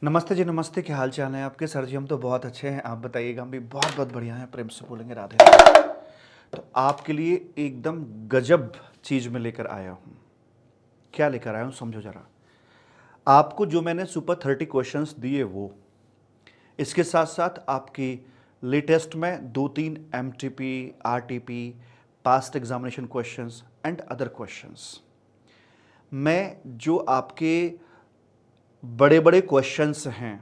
नमस्ते जी, नमस्ते। क्या हाल चाल है आपके? सर जी हम तो बहुत अच्छे हैं, आप बताइएगा। हम भी बहुत बहुत बढ़िया हैं, प्रेम से बोलेंगे राधे राधे। तो आपके लिए एकदम गजब चीज़ में लेकर आया हूँ। क्या लेकर आया हूँ समझो ज़रा। आपको जो मैंने सुपर 30 क्वेश्चंस दिए वो, इसके साथ साथ आपकी लेटेस्ट में 2-3 MTP, RTP, past examination questions and other questions, मैं जो आपके बड़े बड़े क्वेश्चंस हैं।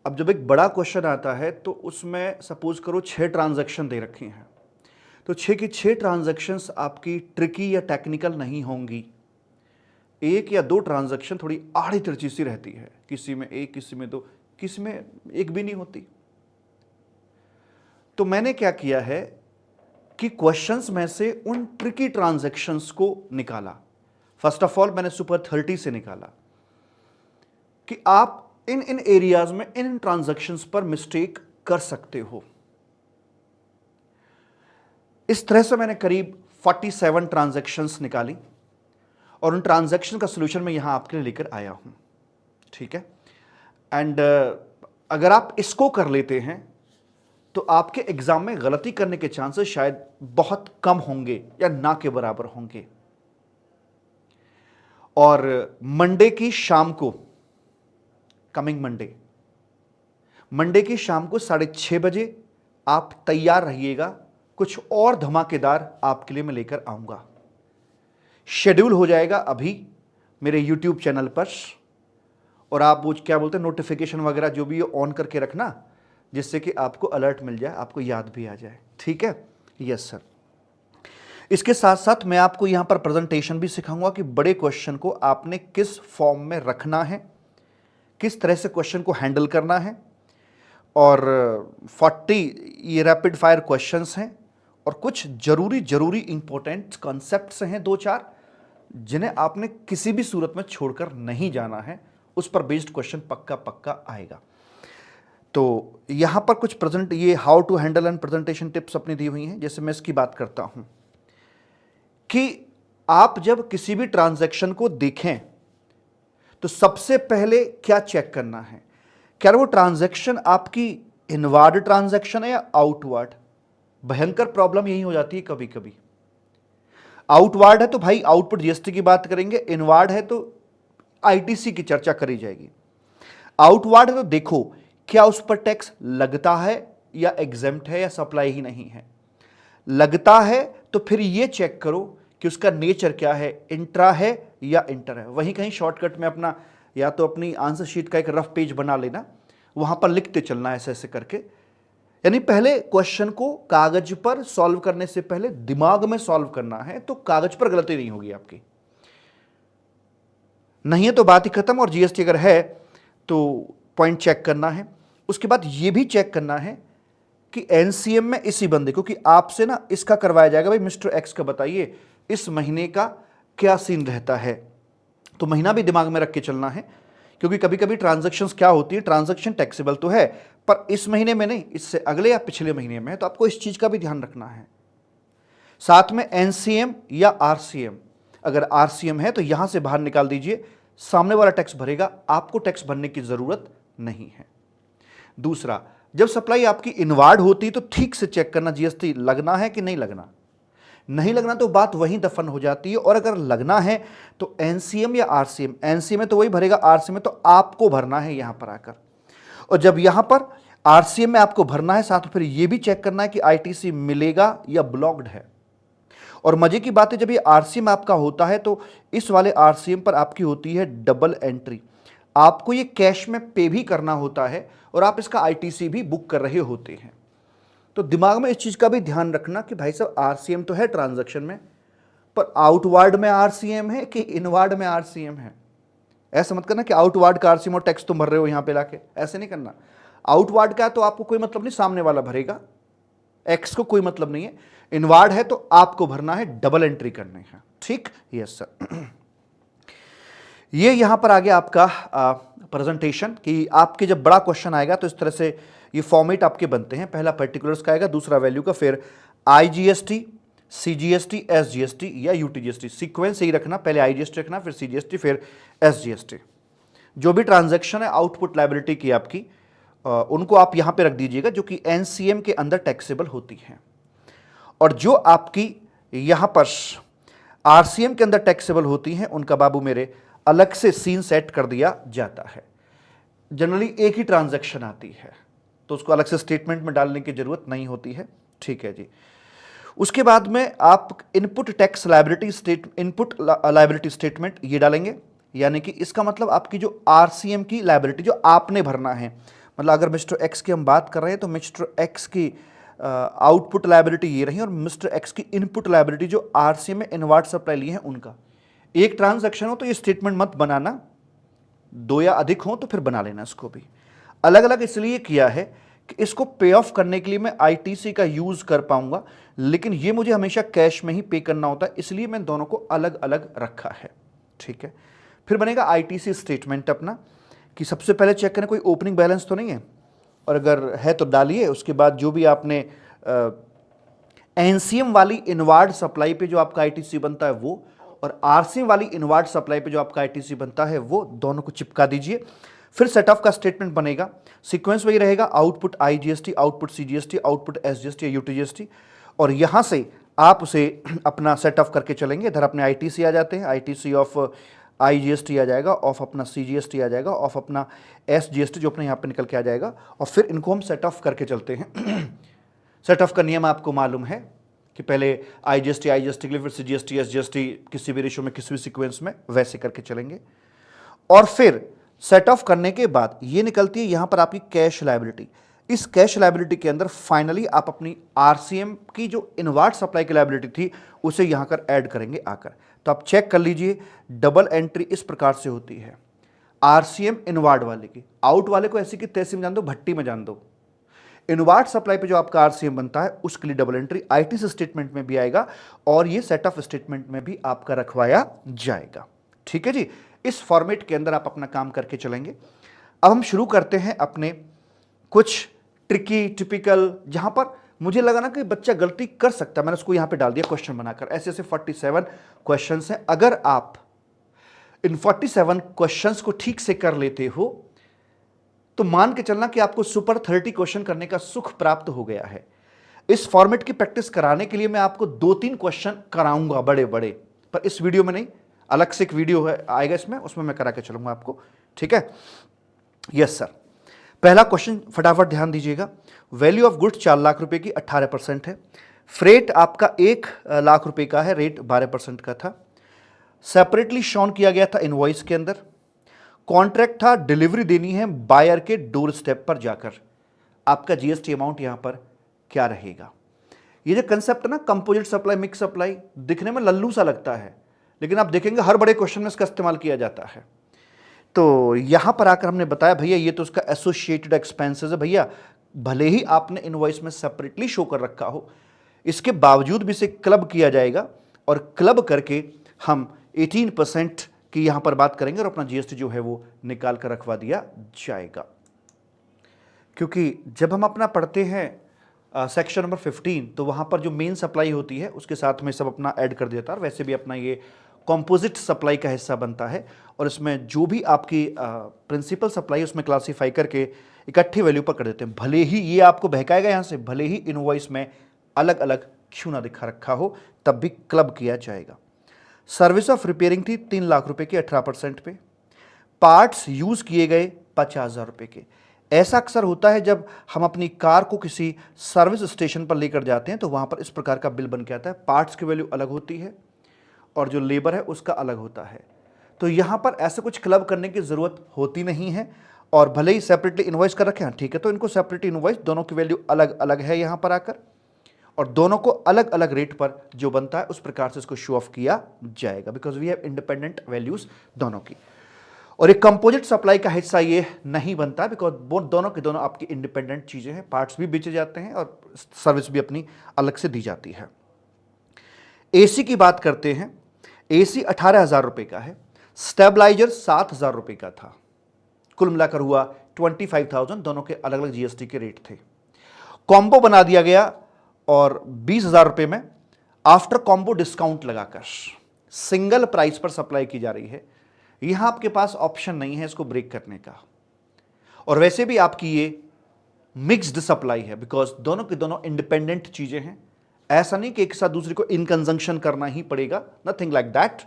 अब जब एक बड़ा क्वेश्चन आता है तो उसमें सपोज करो 6 ट्रांजैक्शन दे रखी हैं, तो 6 की 6 ट्रांजैक्शंस आपकी ट्रिकी या टेक्निकल नहीं होंगी। एक या दो ट्रांजैक्शन थोड़ी आड़ी तिरछी सी रहती है, किसी में एक, किसी में दो, किसी में एक भी नहीं होती। तो मैंने क्या किया है कि क्वेश्चंस में से उन ट्रिकी ट्रांजैक्शंस को निकाला। फर्स्ट ऑफ ऑल मैंने सुपर 30 से निकाला कि आप इन इन एरियाज में इन ट्रांजैक्शंस पर मिस्टेक कर सकते हो। इस तरह से मैंने करीब 47 ट्रांजैक्शंस निकाली और उन ट्रांजैक्शन का सॉल्यूशन मैं यहां आपके लिए लेकर आया हूं। ठीक है। एंड अगर आप इसको कर लेते हैं तो आपके एग्जाम में गलती करने के चांसेस शायद बहुत कम होंगे या ना के बराबर होंगे। और मंडे की शाम को, कमिंग मंडे की शाम को 6:30 आप तैयार रहिएगा। कुछ और धमाकेदार आपके लिए मैं लेकर आऊंगा। शेड्यूल हो जाएगा अभी मेरे यूट्यूब चैनल पर, और आप वो क्या बोलते हैं, नोटिफिकेशन वगैरह जो भी ऑन करके रखना, जिससे कि आपको अलर्ट मिल जाए, आपको याद भी आ जाए। ठीक है? Yes sir. इसके साथ साथ मैं आपको यहां पर प्रेजेंटेशन भी सिखाऊंगा कि बड़े क्वेश्चन को आपने किस फॉर्म में रखना है, किस तरह से क्वेश्चन को हैंडल करना है। और 40 ये रैपिड फायर क्वेश्चंस हैं और कुछ जरूरी जरूरी इंपॉर्टेंट कॉन्सेप्ट्स हैं, दो चार, जिन्हें आपने किसी भी सूरत में छोड़कर नहीं जाना है। उस पर बेस्ड क्वेश्चन पक्का पक्का आएगा। तो यहां पर कुछ प्रेजेंट ये how to handle and presentation tips अपनी दी हुई हैं। जैसे मैं इसकी बात करता हूं कि आप जब किसी भी ट्रांजैक्शन को देखें तो सबसे पहले क्या चेक करना है, क्या वो ट्रांजैक्शन आपकी इनवार्ड ट्रांजैक्शन है या आउटवार्ड। भयंकर प्रॉब्लम यही हो जाती है कभी कभी। आउटवार्ड है तो भाई आउटपुट जीएसटी की बात करेंगे, इनवार्ड है तो आईटीसी की चर्चा करी जाएगी। आउटवार्ड है तो देखो क्या उस पर टैक्स लगता है या एग्जेम्प्ट है या सप्लाई ही नहीं है। लगता है तो फिर यह चेक करो कि उसका नेचर क्या है, इंट्रा है या इंटर है। वहीं कहीं शॉर्टकट में अपना या तो अपनी आंसर शीट का एक रफ पेज बना लेना, वहां पर लिखते चलना ऐसे ऐसे करके। यानी पहले क्वेश्चन को कागज पर सॉल्व करने से पहले दिमाग में सॉल्व करना है, तो कागज पर गलती नहीं होगी आपकी। नहीं है तो बात ही खत्म। और जीएसटी अगर है तो पॉइंट चेक करना है। उसके बाद यह भी चेक करना है कि एनसीएम में इसी बंदे, क्योंकि आपसे ना इसका करवाया जाएगा, भाई मिस्टर एक्स का बताइए इस महीने का क्या सीन रहता है। तो महीना भी दिमाग में रख के चलना है, क्योंकि कभी कभी ट्रांजैक्शंस क्या होती है, ट्रांजैक्शन टैक्सेबल तो है पर इस महीने में नहीं, इससे अगले या पिछले महीने में है, तो आपको इस चीज का भी ध्यान रखना है। साथ में एनसीएम या आरसीएम, अगर आरसीएम है तो यहां से बाहर निकाल दीजिए, सामने वाला टैक्स भरेगा, आपको टैक्स भरने की जरूरत नहीं है। दूसरा, जब सप्लाई आपकी इनवार्ड होती है तो ठीक से चेक करना जीएसटी लगना है कि नहीं लगना। नहीं लगना तो बात वहीं दफन हो जाती है। और अगर लगना है तो एनसीएम या आरसीएम, एनसीएम में तो वही भरेगा, आरसीएम में तो आपको भरना है यहां पर आकर। और जब यहां पर आरसीएम में आपको भरना है, साथ में फिर यह भी चेक करना है कि आईटीसी मिलेगा या ब्लॉक्ड है। और मजे की बात है, जब ये आरसीएम आपका होता है तो इस वाले आरसीएम पर आपकी होती है डबल एंट्री। आपको ये कैश में पे भी करना होता है और आप इसका आईटीसी भी बुक कर रहे होते हैं। तो दिमाग में इस चीज का भी ध्यान रखना कि भाई साहब आरसीएम तो है ट्रांजैक्शन में, पर आउटवार्ड में आरसीएम है कि इनवार्ड में आरसीएम है। ऐसा मत करना कि आउटवार्ड का आरसीएम और टैक्स तुम भर रहे हो यहां पे लाके, ऐसे नहीं करना। आउटवार्ड का तो आपको कोई मतलब नहीं, सामने वाला भरेगा, एक्स को कोई मतलब नहीं है। इनवार्ड है तो आपको भरना है, डबल एंट्री करनी है। ठीक? Yes sir. ये यहां पर आ गया आपका प्रेजेंटेशन कि आपके जब बड़ा क्वेश्चन आएगा तो इस तरह से ये फॉर्मेट आपके बनते हैं। पहला पर्टिकुलर्स का आएगा, दूसरा वैल्यू का, फिर आईजीएसटी, सीजीएसटी, एसजीएसटी या यूटीजीएसटी। सीक्वेंस यही रखना, पहले आईजीएसटी रखना, फिर सीजीएसटी, फिर एसजीएसटी। जो भी ट्रांजैक्शन है आउटपुट लायबिलिटी की आपकी, उनको आप यहां पे रख दीजिएगा जो कि एनसीएम के अंदर टैक्सेबल होती हैं। और जो आपकी यहां पर आरसीएम के अंदर टैक्सेबल होती हैं उनका बाबू मेरे अलग से सीन सेट कर दिया जाता है। जनरली एक ही ट्रांजैक्शन आती है तो उसको अलग से स्टेटमेंट में डालने की जरूरत नहीं होती है। ठीक है जी। उसके बाद में आप इनपुट टैक्स लायबिलिटी स्टेटमेंट ये डालेंगे, यानी कि इसका मतलब आपकी जो आरसीएम की लायबिलिटी जो आपने भरना है, मतलब अगर मिस्टर एक्स की हम बात कर रहे हैं तो मिस्टर एक्स की आउटपुट लायबिलिटी ये रही और मिस्टर एक्स की इनपुट लायबिलिटी जो आरसीएम में इनवर्ट सप्लाई लिए हैं उनका। एक ट्रांजैक्शन हो तो ये स्टेटमेंट मत बनाना, दो या अधिक हो तो फिर बना लेना। इसको भी अलग अलग इसलिए किया है कि इसको पे ऑफ करने के लिए मैं आईटीसी का यूज कर पाऊंगा, लेकिन ये मुझे हमेशा कैश में ही पे करना होता है, इसलिए मैं दोनों को अलग अलग रखा है। ठीक है। फिर बनेगा आईटीसी स्टेटमेंट अपना, कि सबसे पहले चेक करें कोई ओपनिंग बैलेंस तो नहीं है, और अगर है तो डालिए। उसके बाद जो भी आपने एनसीएम वाली इनवर्ट सप्लाई पे जो आपका आईटीसी बनता है वो, और आरसीएम वाली इनवर्ट सप्लाई पे जो आपका आईटीसी बनता है वो, दोनों को चिपका दीजिए। फिर सेट ऑफ का स्टेटमेंट बनेगा, सीक्वेंस वही रहेगा, output IGST, output CGST, output SGST या यूटीजीएसटी, और यहां से आप उसे अपना सेट ऑफ करके चलेंगे। इधर अपने आईटीसी आ जाते हैं, आईटीसी ऑफ आईजीएसटी आ जाएगा, ऑफ अपना सीजीएसटी आ जाएगा, ऑफ अपना एसजीएसटी जो अपने यहाँ पे निकल के आ जाएगा, और फिर इनको हम सेट ऑफ करके चलते हैं। सेट ऑफ का नियम आपको मालूम है कि पहले आईजीएसटी के लिए, फिर सीजीएसटी एसजीएसटी किसी भी रेशो में किसी भी सीक्वेंस में वैसे करके चलेंगे। और फिर सेट ऑफ करने के बाद ये निकलती है यहां पर आपकी कैश लायबिलिटी। इस कैश लायबिलिटी के अंदर फाइनली आप अपनी आरसीएम की जो इनवर्ट सप्लाई की लायबिलिटी थी उसे यहां कर ऐड करेंगे आकर। तो आप चेक कर लीजिए, डबल एंट्री इस प्रकार से होती है। आरसीएम इनवर्ट वाले की, आउट वाले को ऐसी की तैसी में जान दो, भट्टी में जान दो। इनवर्ट सप्लाई पे जो आपका आरसीएम बनता है उसके लिए डबल एंट्री आईटीसी स्टेटमेंट में भी आएगा, और ये सेट ऑफ स्टेटमेंट में भी आपका रखवाया जाएगा। ठीक है जी। इस फॉर्मेट के अंदर आप अपना काम करके चलेंगे। अब हम शुरू करते हैं अपने कुछ ट्रिकी टिपिकल, जहां पर मुझे लगा ना कि बच्चा गलती कर सकता है, मैंने उसको यहां पे डाल दिया क्वेश्चन बनाकर। ऐसे ऐसे 47 क्वेश्चंस हैं। अगर आप इन 47 क्वेश्चंस को ठीक से कर लेते हो तो मान के चलना कि आपको सुपर 30 क्वेश्चन करने का सुख प्राप्त हो गया है। इस फॉर्मेट की प्रैक्टिस कराने के लिए मैं आपको 2-3 क्वेश्चन कराऊंगा बड़े बड़े, पर इस वीडियो में नहीं, अलग से एक वीडियो है आएगा इसमें, उसमें मैं करा के चलूंगा आपको। ठीक है। Yes sir. पहला क्वेश्चन फटाफट ध्यान दीजिएगा। वैल्यू ऑफ गुड्स 4 लाख रुपए की, 18% है। फ्रेट आपका 1 लाख रुपए का है, रेट 12% का था। सेपरेटली शॉन किया गया था इनवॉइस के अंदर। कॉन्ट्रैक्ट था, डिलीवरी देनी है बायर के डोर स्टेप पर जाकर। आपका जीएसटी अमाउंट यहां पर क्या रहेगा? ये जो कंसेप्ट है ना, कंपोजिट सप्लाई, मिक्स सप्लाई, दिखने में लल्लू सा लगता है, लेकिन आप देखेंगे हर बड़े क्वेश्चन में इसका इस्तेमाल किया जाता है। तो यहां पर आकर हमने बताया भैया ये तो उसका एसोसिएटेड एक्सपेंसेस है। भैया भले ही आपने इनवॉइस में सेपरेटली शो कर रखा हो, इसके बावजूद भी इसे क्लब किया जाएगा, और क्लब करके हम 18% की यहां पर बात करेंगे, और अपना जीएसटी जो है वो निकाल कर रखवा दिया जाएगा। क्योंकि जब हम अपना पढ़ते हैं सेक्शन नंबर 15, तो वहां पर जो मेन सप्लाई होती है उसके साथ में सब अपना ऐड कर देता है, और वैसे भी अपना ये कंपोजिट सप्लाई का हिस्सा बनता है, और इसमें जो भी आपकी प्रिंसिपल सप्लाई उसमें क्लासीफाई करके इकट्ठी वैल्यू पर कर देते हैं। भले ही ये आपको बहकाएगा यहाँ से, भले ही इनवॉइस में अलग अलग क्यों ना दिखा रखा हो, तब भी क्लब किया जाएगा। सर्विस ऑफ रिपेयरिंग थी 3 लाख रुपए की, 18% पे। पार्ट्स यूज किए गए 50,000 रुपए के। ऐसा अक्सर होता है जब हम अपनी कार को किसी सर्विस स्टेशन पर लेकर जाते हैं तो वहां पर इस प्रकार का बिल बन के आता है। पार्ट्स की वैल्यू अलग होती है और जो लेबर है उसका अलग होता है। तो यहां पर ऐसा कुछ क्लब करने की जरूरत होती नहीं है, और भले ही सेपरेटली इनवॉइस कर रखे हैं, ठीक है, तो इनको सेपरेटली इनवॉइस, दोनों की वैल्यू अलग अलग है यहां पर आकर, और दोनों को अलग अलग रेट पर जो बनता है उस प्रकार से इसको शो ऑफ किया जाएगा, because we have independent values दोनों की। और एक कंपोजिट सप्लाई का हिस्सा ये नहीं बनता, बिकॉज दोनों के दोनों आपकी इंडिपेंडेंट चीजें हैं। पार्ट्स भी बेचे जाते हैं और सर्विस भी अपनी अलग से दी जाती है। एसी की बात करते हैं। एसी 18,000 रुपए का है, स्टेबलाइजर 7,000 रुपए का था, कुल मिलाकर हुआ 25,000। दोनों के अलग अलग जीएसटी के रेट थे। कॉम्बो बना दिया गया और 20,000 रुपए में आफ्टर कॉम्बो डिस्काउंट लगाकर सिंगल प्राइस पर सप्लाई की जा रही है। यहां आपके पास ऑप्शन नहीं है इसको ब्रेक करने का। और वैसे भी आपकी ये मिक्स्ड सप्लाई है, बिकॉज दोनों के दोनों इंडिपेंडेंट चीजें हैं। ऐसा नहीं कि एक साथ दूसरे को इन कंजंक्शन करना ही पड़ेगा, नथिंग लाइक दैट।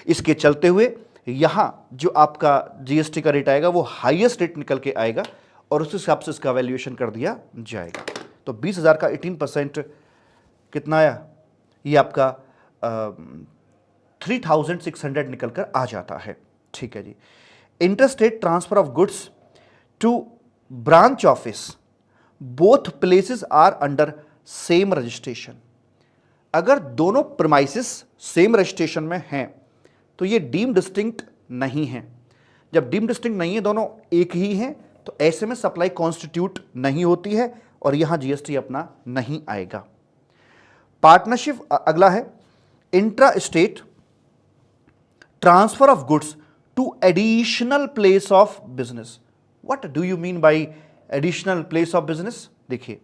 इसके चलते हुए यहां जो आपका जीएसटी का रेट आएगा वो हाईएस्ट रेट निकल के आएगा और उस हिसाब से इसका वैल्यूएशन कर दिया जाएगा। तो 20,000 का 18% कितना आया, ये आपका 3,600 निकल कर आ जाता है। ठीक है जी। Interstate transfer of goods to branch office, both places are under same registration. अगर दोनों प्रीमाइसेस सेम रजिस्ट्रेशन में हैं तो ये डीम डिस्टिंक्ट नहीं है। जब डीम डिस्टिंक्ट नहीं है, दोनों एक ही हैं, तो ऐसे में सप्लाई कॉन्स्टिट्यूट नहीं होती है और यहां जीएसटी अपना नहीं आएगा। पार्टनरशिप अगला है, intra state transfer of goods to additional place of business. What do you mean by additional place of business? देखिए,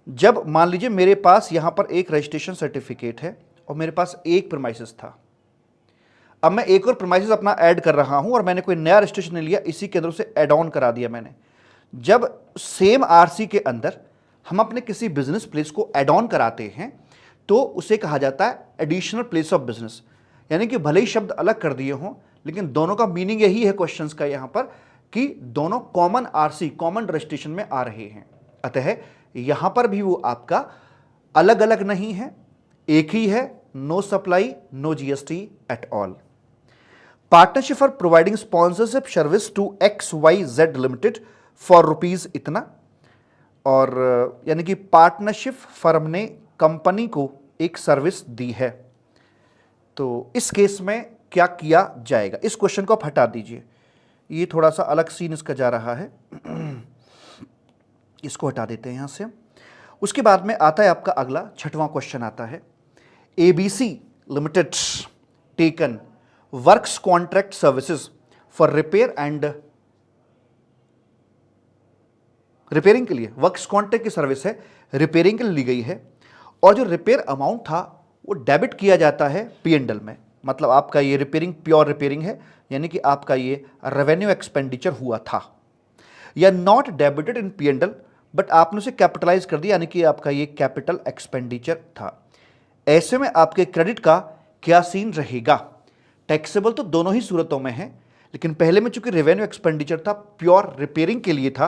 जब मान लीजिए मेरे पास यहां पर एक रजिस्ट्रेशन सर्टिफिकेट है और मेरे पास एक प्रीमाइसेस था, अब मैं एक और प्रीमाइसेस अपना ऐड कर रहा हूं और मैंने कोई नया रजिस्ट्रेशन ले लिया, इसी के अंदर से ऐड ऑन करा दिया मैंने। जब सेम आरसी के अंदर हम अपने किसी बिजनेस प्लेस को ऐड ऑन कराते हैं तो उसे कहा जाता है एडिशनल प्लेस ऑफ बिजनेस। यानी कि भले ही शब्द अलग कर दिए हों, लेकिन दोनों का मीनिंग यही है क्वेश्चंस का यहां पर, कि दोनों कॉमन आरसी कॉमन रजिस्ट्रेशन में आ रहे हैं। अतः यहां पर भी वो आपका अलग अलग नहीं है, एक ही है। No supply, no GST at all. Partnership for providing sponsorship service to XYZ limited for rupees इतना, और यानी कि पार्टनरशिप फर्म ने कंपनी को एक सर्विस दी है, तो इस केस में क्या किया जाएगा? इस क्वेश्चन को आप हटा दीजिए, ये थोड़ा सा अलग सीन इसका जा रहा है, इसको हटा देते हैं यहां से। उसके बाद में आता है आपका अगला 6वां क्वेश्चन आता है, ABC limited taken works contract services for repair and repairing के लिए, वर्क्स कॉन्ट्रैक्ट की सर्विस है, रिपेयरिंग के लिए ली गई है, और जो रिपेयर अमाउंट था वो डेबिट किया जाता है P&L में। मतलब आपका ये रिपेयरिंग प्योर रिपेयरिंग है, यानी कि आपका ये रेवेन्यू एक्सपेंडिचर हुआ था, या not debited in P&L but आपने उसे कैपिटलाइज कर दिया, यानी कि आपका ये कैपिटल एक्सपेंडिचर था। ऐसे में आपके क्रेडिट का क्या सीन रहेगा? टैक्सेबल तो दोनों ही सूरतों में है, लेकिन पहले में चूंकि रेवेन्यू एक्सपेंडिचर था, प्योर रिपेयरिंग के लिए था,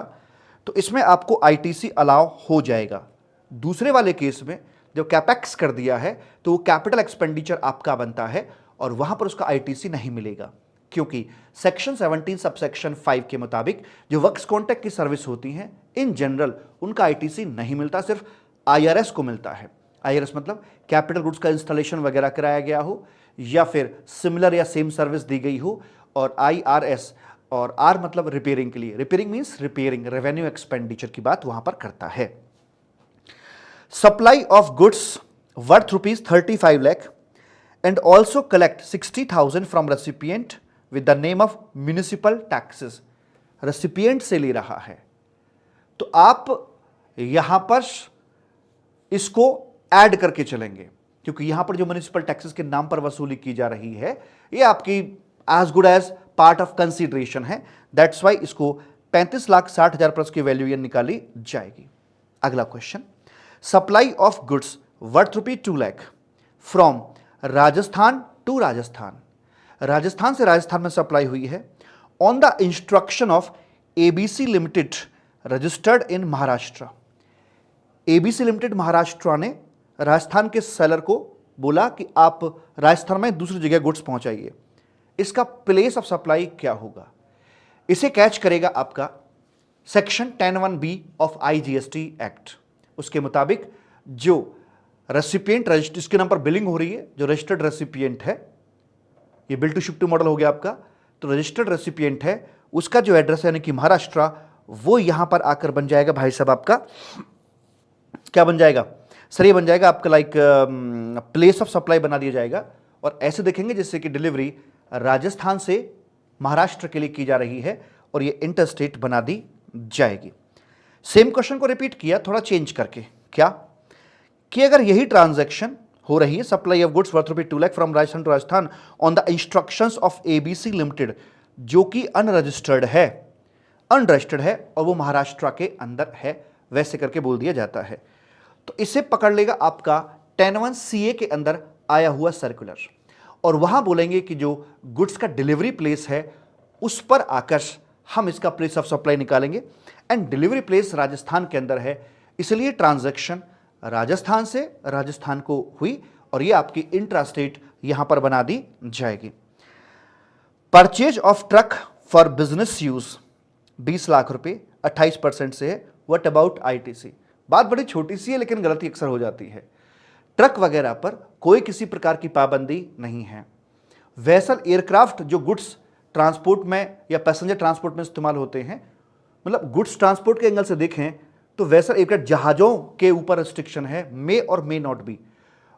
तो इसमें आपको आईटीसी अलाउ हो जाएगा। दूसरे वाले केस में जब कैपेक्स कर दिया है तो वो कैपिटल एक्सपेंडिचर आपका बनता है और वहां पर उसका आईटीसी नहीं मिलेगा, क्योंकि सेक्शन 17 सबसेक्शन 5 के मुताबिक जो वर्क्स कॉन्ट्रैक्ट की सर्विस होती हैं इन जनरल उनका आईटीसी नहीं मिलता, सिर्फ आईआरएस को मिलता है। आईआरएस मतलब कैपिटल गुड्स का इंस्टॉलेशन वगैरह कराया गया हो या फिर सिमिलर या सेम सर्विस दी गई हो, और आईआरएस और आर मतलब रिपेयरिंग के लिए, repairing means repairing, revenue expenditure की बात वहां पर करता है। Supply of goods worth ₹35 lakh and also collect 60,000 from recipient with the name of municipal taxes. Recipient से ले रहा है तो आप यहां पर इसको ऐड करके चलेंगे, क्योंकि यहां पर जो म्युनिसिपल टैक्सेस के नाम पर वसूली की जा रही है ये आपकी as good as part of consideration है। दैट्स वाई इसको 35,60,000 प्लस की वैल्यू निकाली जाएगी। अगला question, supply of goods worth ₹2 lakh from Rajasthan to Rajasthan. Rajasthan से राजस्थान में सप्लाई हुई है on the instruction of ABC limited registered in Maharashtra. ABC limited Maharashtra ने राजस्थान के सेलर को बोला कि आप राजस्थान में दूसरी जगह गुड्स पहुंचाइए। इसका प्लेस ऑफ सप्लाई क्या होगा? इसे कैच करेगा आपका section 10(1)(b) of IGST act. उसके मुताबिक जो रेसिपिएंट इसके नाम पर बिलिंग हो रही है, जो रजिस्टर्ड रेसिपिएंट है, ये bill to ship to model हो गया आपका, तो रजिस्टर्ड रेसिपिएंट है उसका जो एड्रेस है यानी कि महाराष्ट्र, वो यहां पर आकर बन जाएगा भाई साहब आपका क्या बन जाएगा सर? ये बन जाएगा आपका लाइक प्लेस ऑफ सप्लाई बना दिया जाएगा। और ऐसे देखेंगे जैसे कि डिलीवरी राजस्थान से महाराष्ट्र के लिए की जा रही है और ये इंटर स्टेट बना दी जाएगी। सेम क्वेश्चन को रिपीट किया थोड़ा चेंज करके, क्या कि अगर यही ट्रांजैक्शन हो रही है supply of goods worth ₹2 lakh from Rajasthan to Rajasthan on the instructions of ABC limited, जो कि अनरजिस्टर्ड है और वो महाराष्ट्र के अंदर है, वैसे करके बोल दिया जाता है। तो इसे पकड़ लेगा आपका 10(1) CA के अंदर आया हुआ सर्कुलर, और वहां बोलेंगे कि जो गुड्स का डिलीवरी प्लेस है उस पर आकर हम इसका प्लेस ऑफ सप्लाई निकालेंगे, एंड डिलीवरी प्लेस राजस्थान के अंदर है, इसलिए ट्रांजैक्शन राजस्थान से राजस्थान को हुई और ये आपकी इंट्रा स्टेट यहां पर बना दी जाएगी। Purchase of truck for business use 20 lakh रुपए 28% से है। What about ITC? बात बड़ी छोटी सी है लेकिन गलती अक्सर हो जाती है। ट्रक वगैरह पर कोई किसी प्रकार की पाबंदी नहीं है। वेसल एयरक्राफ्ट जो गुड्स ट्रांसपोर्ट में या पैसेंजर ट्रांसपोर्ट में इस्तेमाल होते हैं, मतलब गुड्स ट्रांसपोर्ट के एंगल से देखें तो वेसल एयरक्राफ्ट जहाजों के ऊपर रिस्ट्रिक्शन है, मे और मे नॉट बी।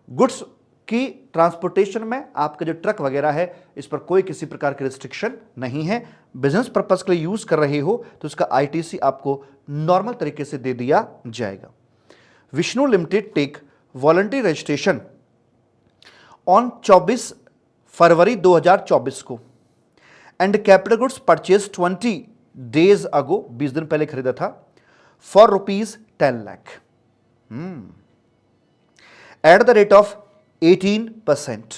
गुड्स की ट्रांसपोर्टेशन में आपके जो ट्रक वगैरह है इस पर कोई किसी प्रकार की रिस्ट्रिक्शन नहीं है। बिजनेस पर्पस के लिए यूज कर रहे हो तो उसका आईटीसी आपको नॉर्मल तरीके से दे दिया जाएगा। Vishnu limited take voluntary registration on 24 फरवरी 2024 को and capital goods purchase 20 days ago, 20 दिन पहले खरीदा था, for ₹10 lakh at the rate of 18%।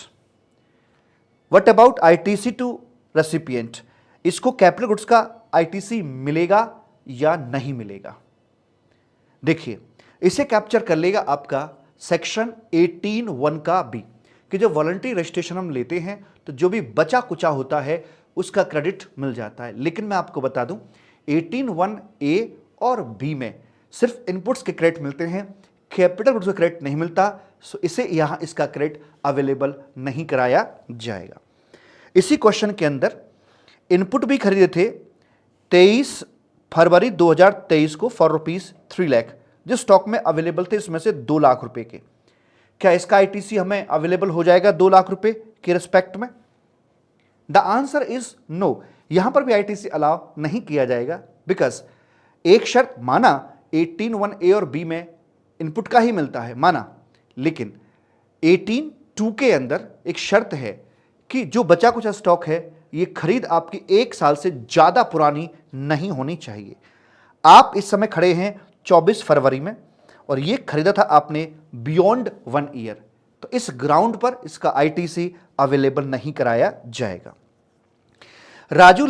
What about ITC to recipient? इसको कैपिटल गुड्स का आईटीसी मिलेगा या नहीं मिलेगा? देखिए, इसे कैप्चर कर लेगा आपका सेक्शन 18(1) का बी, कि जो वॉलंटरी रजिस्ट्रेशन हम लेते हैं तो जो भी बचा कुचा होता है उसका क्रेडिट मिल जाता है। लेकिन मैं आपको बता दूं 18(1)A और बी में सिर्फ इनपुट्स के क्रेडिट मिलते हैं, कैपिटल गुड्स का क्रेडिट नहीं मिलता, सो इसे यहां इसका क्रेडिट अवेलेबल नहीं कराया जाएगा। इसी क्वेश्चन के अंदर इनपुट भी खरीदे थे 23 फरवरी 2023 को फॉर ₹3 लाख, जो स्टॉक में अवेलेबल थे इसमें से 2 लाख रुपए के। क्या इसका आईटीसी हमें अवेलेबल हो जाएगा 2 लाख रुपए के रिस्पेक्ट में? The answer is no. यहां पर भी आईटीसी अलाउ नहीं किया जाएगा, बिकॉज एक शर्त माना 18(1)A और बी में इनपुट का ही मिलता है, माना, लेकिन 18(2) के अंदर एक शर्त है कि जो बचा कुछ स्टॉक है ये खरीद आपकी 1 साल से ज्यादा पुरानी नहीं होनी चाहिए। आप इस समय खड़े हैं 24 फरवरी में और ये खरीदा था आपने बियॉन्ड 1 ईयर, तो इस ग्राउंड पर इसका आईटीसी अवेलेबल नहीं कराया जाएगा। राजू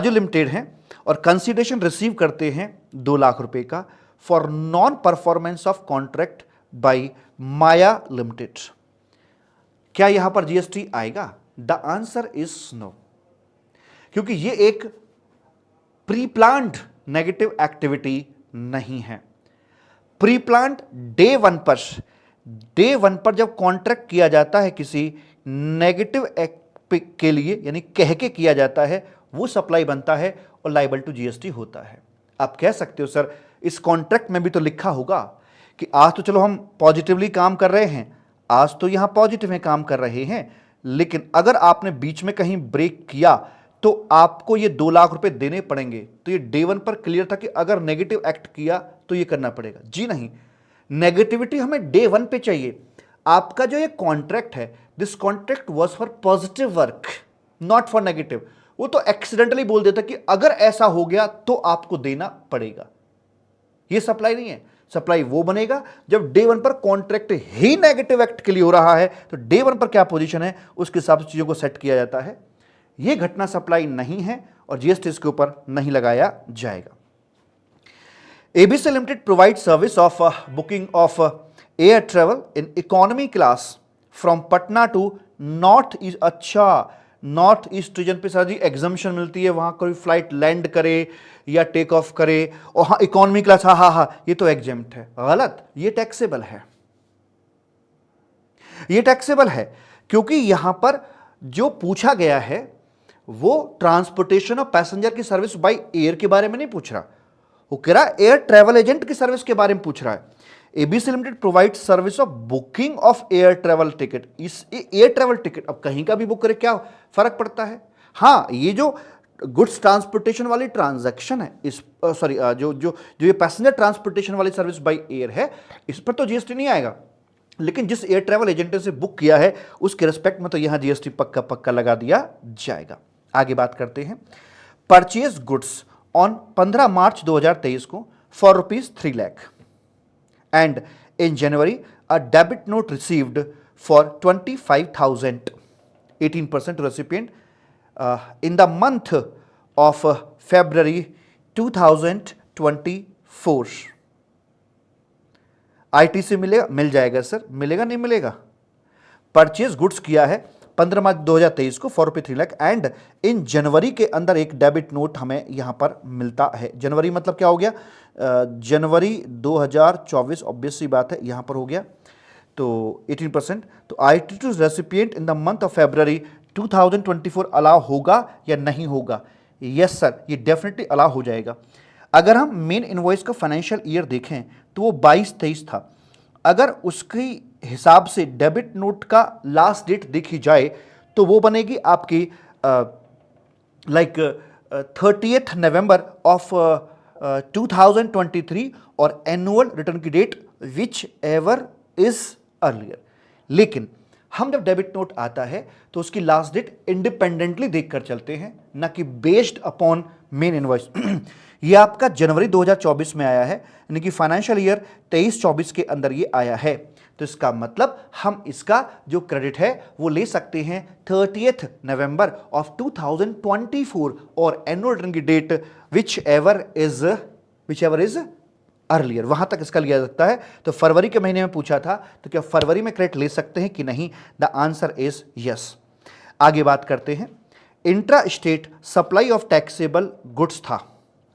लिमिटेड है और कंसीडरेशन रिसीव करते हैं 2 लाख रुपए का for non performance of contract by Maya limited. क्या यहां पर जीएसटी आएगा? द आंसर इज नो, क्योंकि ये एक प्री प्लान्ड नेगेटिव एक्टिविटी नहीं है। प्री प्लान्ड डे वन पर जब कॉन्ट्रैक्ट किया जाता है किसी नेगेटिव के लिए, यानी कह के किया जाता है, वो सप्लाई बनता है और लाइबल टू जीएसटी होता है। आप कह सकते हो सर इस कॉन्ट्रैक्ट में भी तो लिखा होगा कि आज तो चलो हम पॉजिटिवली काम कर रहे हैं, आज तो यहां पॉजिटिव में काम कर रहे हैं, लेकिन अगर आपने बीच में कहीं ब्रेक किया तो आपको ये 2 लाख रुपए देने पड़ेंगे। तो ये डे 1 पर क्लियर था कि अगर नेगेटिव एक्ट किया तो ये करना पड़ेगा। जी नहीं, नेगेटिविटी हमें डे 1 पे चाहिए। आपका जो ये कॉन्ट्रैक्ट है, this contract was for positive work not for negative. वो तो एक्सीडेंटली बोल देता कि अगर ऐसा हो गया तो आपको देना पड़ेगा। ये सप्लाई नहीं है। सप्लाई वो बनेगा जब डे 1 पर कॉन्ट्रैक्ट ही नेगेटिव एक्ट के लिए हो रहा है, तो डे 1 पर क्या पोजीशन है उसके हिसाब से चीजों को सेट किया जाता है। यह घटना सप्लाई नहीं है और जीएसटी इसके ऊपर नहीं लगाया जाएगा। ABC limited provide service of booking of air travel in economy class from Patna to north east. अच्छा, नॉर्थ ईस्ट रीजन पे सर जी एग्जम्पशन मिलती है, वहां कोई फ्लाइट लैंड करे या टेक ऑफ करे और हाँ इकोनॉमी क्लास, हाँ ये तो एग्जेम्प्ट है। गलत, ये टैक्सेबल है। ये टैक्सेबल है क्योंकि यहां पर जो पूछा गया है वो ट्रांसपोर्टेशन ऑफ पैसेंजर की सर्विस बाय एयर के बारे में नहीं पूछ रहा, वो कह रहा है एयर ट्रेवल एजेंट की सर्विस के बारे में पूछ रहा है। ABC limited provide service of booking of air travel ticket. इस एयर ट्रेवल टिकट अब कहीं का भी बुक करे क्या फर्क पड़ता है? हाँ, ये जो गुड्स ट्रांसपोर्टेशन वाली ट्रांजैक्शन है, इस जो ये पैसेंजर ट्रांसपोर्टेशन वाली सर्विस बाय एयर है, इस पर तो जीएसटी नहीं आएगा। लेकिन जिस एयर ट्रैवल एजेंट से बुक किया है उसके रिस्पेक्ट में तो यहां जीएसटी पक्का पक्का लगा दिया जाएगा। आगे बात करते हैं, परचेज गुड्स ऑन 15 मार्च 2023 को for ₹3 lakh and in January a debit note received for 25,000, 18% recipient in the month of February 2024। ITC मिलेगा? मिल जाएगा सर, मिलेगा नहीं मिलेगा? परचेज गुड्स किया है 15 मार्च 2023 को फॉर ₹3 लाख एंड इन जनवरी के अंदर एक डेबिट नोट हमें यहां पर मिलता है। जनवरी मतलब क्या हो गया? जनवरी 2024, ऑब्वियस सी बात है, यहां पर हो गया तो 18%। तो ITC recipient in the month of February 2024 allow होगा या नहीं होगा? यस सर, ये डेफिनेटली अलाउ हो जाएगा। अगर हम मेन इनवॉइस का फाइनेंशियल ईयर देखें तो वो 22-23 था। अगर उसके हिसाब से डेबिट नोट का लास्ट डेट देखी जाए तो वो बनेगी आपकी 30th नवंबर ऑफ 2023 और एनुअल रिटर्न की date whichever is earlier. लेकिन हम जब डेबिट नोट आता है तो उसकी लास्ट डेट इंडिपेंडेंटली देखकर चलते हैं, ना कि बेस्ड अपॉन मेन इनवॉइस। ये आपका जनवरी 2024 में आया है, यानी कि फाइनेंशियल ईयर 23-24 के अंदर ये आया है। तो इसका मतलब हम इसका जो क्रेडिट है वो ले सकते हैं 30th नवंबर ऑफ 2024 और एनुअल रिटर्न की date whichever is earlier, वहां तक इसका लिया जा सकता है। तो फरवरी के महीने में पूछा था, तो क्या फरवरी में क्रेडिट ले सकते हैं कि नहीं? The answer is yes. आगे बात करते हैं, intra state supply of taxable goods था,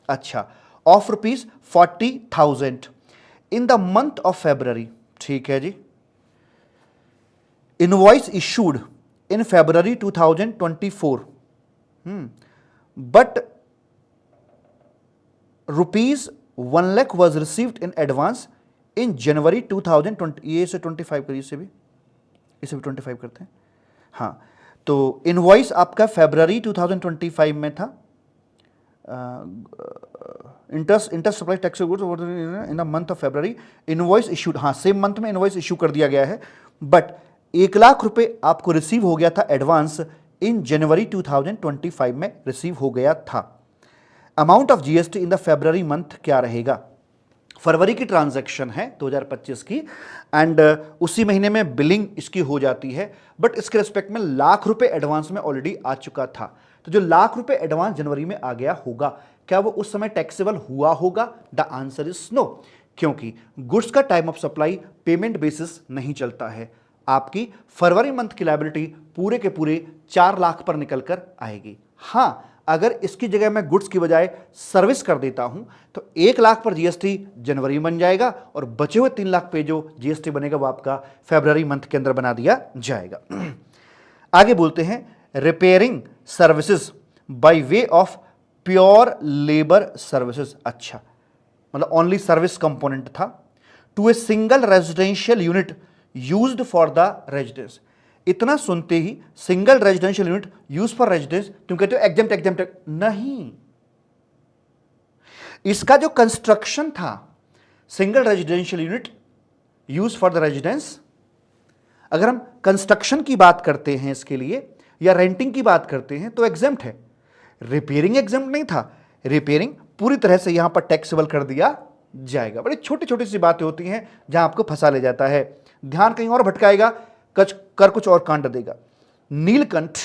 अच्छा, of ₹40,000 in the month of February. ठीक है जी, invoice issued in February 2024, but ₹1 lakh was received in advance in January 2020। ये से 25 करिए, इसे भी 25 करते हैं। हाँ, तो इनवॉइस आपका February 2025 में था। Inter supply tax goods in the month of February, invoice issued, हाँ सेम मंथ में इनवॉइस इशू कर दिया गया है, बट 1 लाख रुपए आपको रिसीव हो गया था एडवांस इन जनवरी 2025 में रिसीव हो गया था। Amount of GST in the February month क्या रहेगा? फरवरी की ट्रांजैक्शन है 2025 की एंड उसी महीने में बिलिंग इसकी हो जाती है, बट इसके रिस्पेक्ट में लाख रुपए एडवांस में ऑलरेडी आ चुका था। तो जो लाख रुपए एडवांस जनवरी में आ गया होगा, क्या वो उस समय टैक्सेबल हुआ होगा? द आंसर इज नो, क्योंकि गुड्स का time of supply payment basis नहीं चलता है। आपकी फरवरी मंथ की लायबिलिटी पूरे के पूरे 4 लाख पर निकल कर आएगी। हाँ, अगर इसकी जगह मैं गुड्स की बजाय सर्विस कर देता हूं तो 1 लाख पर जीएसटी जनवरी में बन जाएगा और बचे हुए 3 लाख पे जो जीएसटी बनेगा वो आपका फरवरी मंथ के अंदर बना दिया जाएगा। आगे बोलते हैं, repairing services by way of pure labour services, अच्छा, मतलब ओनली सर्विस कंपोनेंट था, to a single residential unit used for the residence. इतना सुनते ही single residential unit use for residence तुम कहते हो एग्जेम्प्ट नहीं। इसका जो कंस्ट्रक्शन था, single residential unit use for the residence, अगर हम कंस्ट्रक्शन की बात करते हैं इसके लिए या रेंटिंग की बात करते हैं तो एग्जेम्प्ट है। रिपेयरिंग एग्जेम्प्ट नहीं था, रिपेयरिंग पूरी तरह से यहां पर टैक्सेबल कर दिया जाएगा। बड़ी छोटी छोटी सी बातें होती हैं जहां आपको फंसा ले जाता है, ध्यान कहीं और भटकाएगा, कर कुछ और कांड देगा। Neelkanth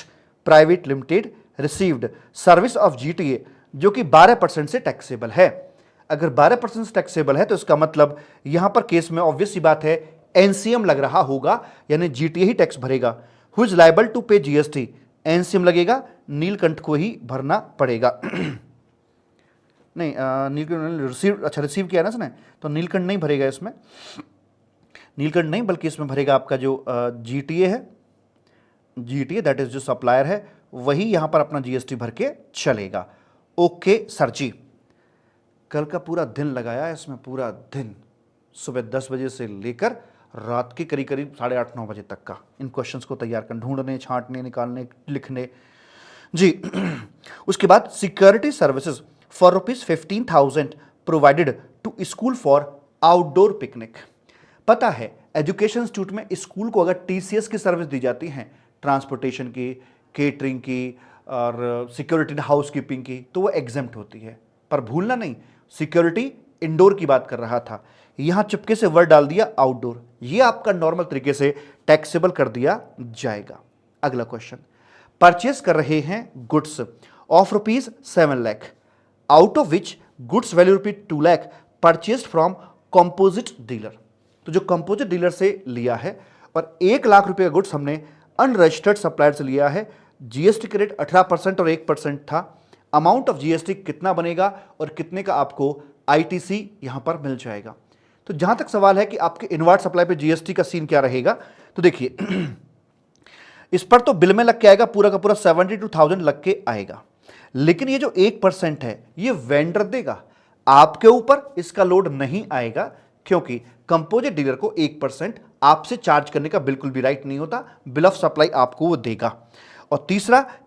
private limited received service of GTA, जो कि 12% से टैक्सेबल है। अगर 12% से टैक्सेबल है तो इसका मतलब यहां पर केस में ऑब्वियस सी बात है एनसीएम लग रहा होगा, यानी जीटीए ही टैक्स भरेगा। हु इज लायबल टू पे जीएसटी, एनसीएम लगेगा, नीलकंठ को ही भरना पड़ेगा। नहीं, नीलकंठ रिसीव, अच्छा रिसीव किया ना इसने, तो नीलकंठ नहीं भरेगा इसमें, नीलकंठ नहीं, बल्कि इसमें भरेगा आपका जो जीटीए है, जीटीए दैट इज जो सप्लायर है वही यहां पर अपना जीएसटी भर के चलेगा। ओके सर जी, कल का पूरा दिन लगाया इसमें, पूरा दिन, सुबह 10 बजे से लेकर रात के करीब करीब 8:30-9 बजे तक का इन क्वेश्चंस को तैयार कर, ढूंढने, छांटने, निकालने, लिखने जी। उसके बाद security services for ₹15,000 provided to school for outdoor picnic. पता है एजुकेशन इंस्टीट्यूट में स्कूल को अगर टीसीएस की सर्विस दी जाती है, ट्रांसपोर्टेशन की, केटरिंग की और सिक्योरिटी हाउस कीपिंग की, तो वो एग्जेम्प्ट होती है। पर भूलना नहीं, सिक्योरिटी इंडोर की बात कर रहा था, यहां चुपके से वर्ड डाल दिया आउटडोर, ये आपका नॉर्मल तरीके से टैक्सेबल कर दिया जाएगा। अगला क्वेश्चन, परचेस कर रहे हैं goods of ₹7 lakh, out of which goods value ₹2 lakh purchased from composite dealer. तो जो कंपोजिट डीलर से लिया है और 1 लाख रुपए का गुड्स हमने अनरजिस्टर्ड सप्लायर से लिया है, जीएसटी के रेट 18% और 1% था। अमाउंट ऑफ जीएसटी कितना बनेगा और कितने का आपको आईटीसी यहां पर मिल जाएगा। तो जहां तक सवाल है कि आपके इनवर्ट सप्लाई पे जीएसटी का सीन क्या रहेगा, तो देखिए इस पर तो बिल में लग के आएगा, पूरा का पूरा 72,000 लग के आएगा। लेकिन ये जो 1% है ये वेंडर देगा, आपके ऊपर इसका लोड नहीं आएगा, क्योंकि कंपोजिट डीलर को 1% आपसे चार्ज करने का बिल्कुल भी राइट नहीं होता, बिल ऑफ सप्लाई आपको वो देगा। और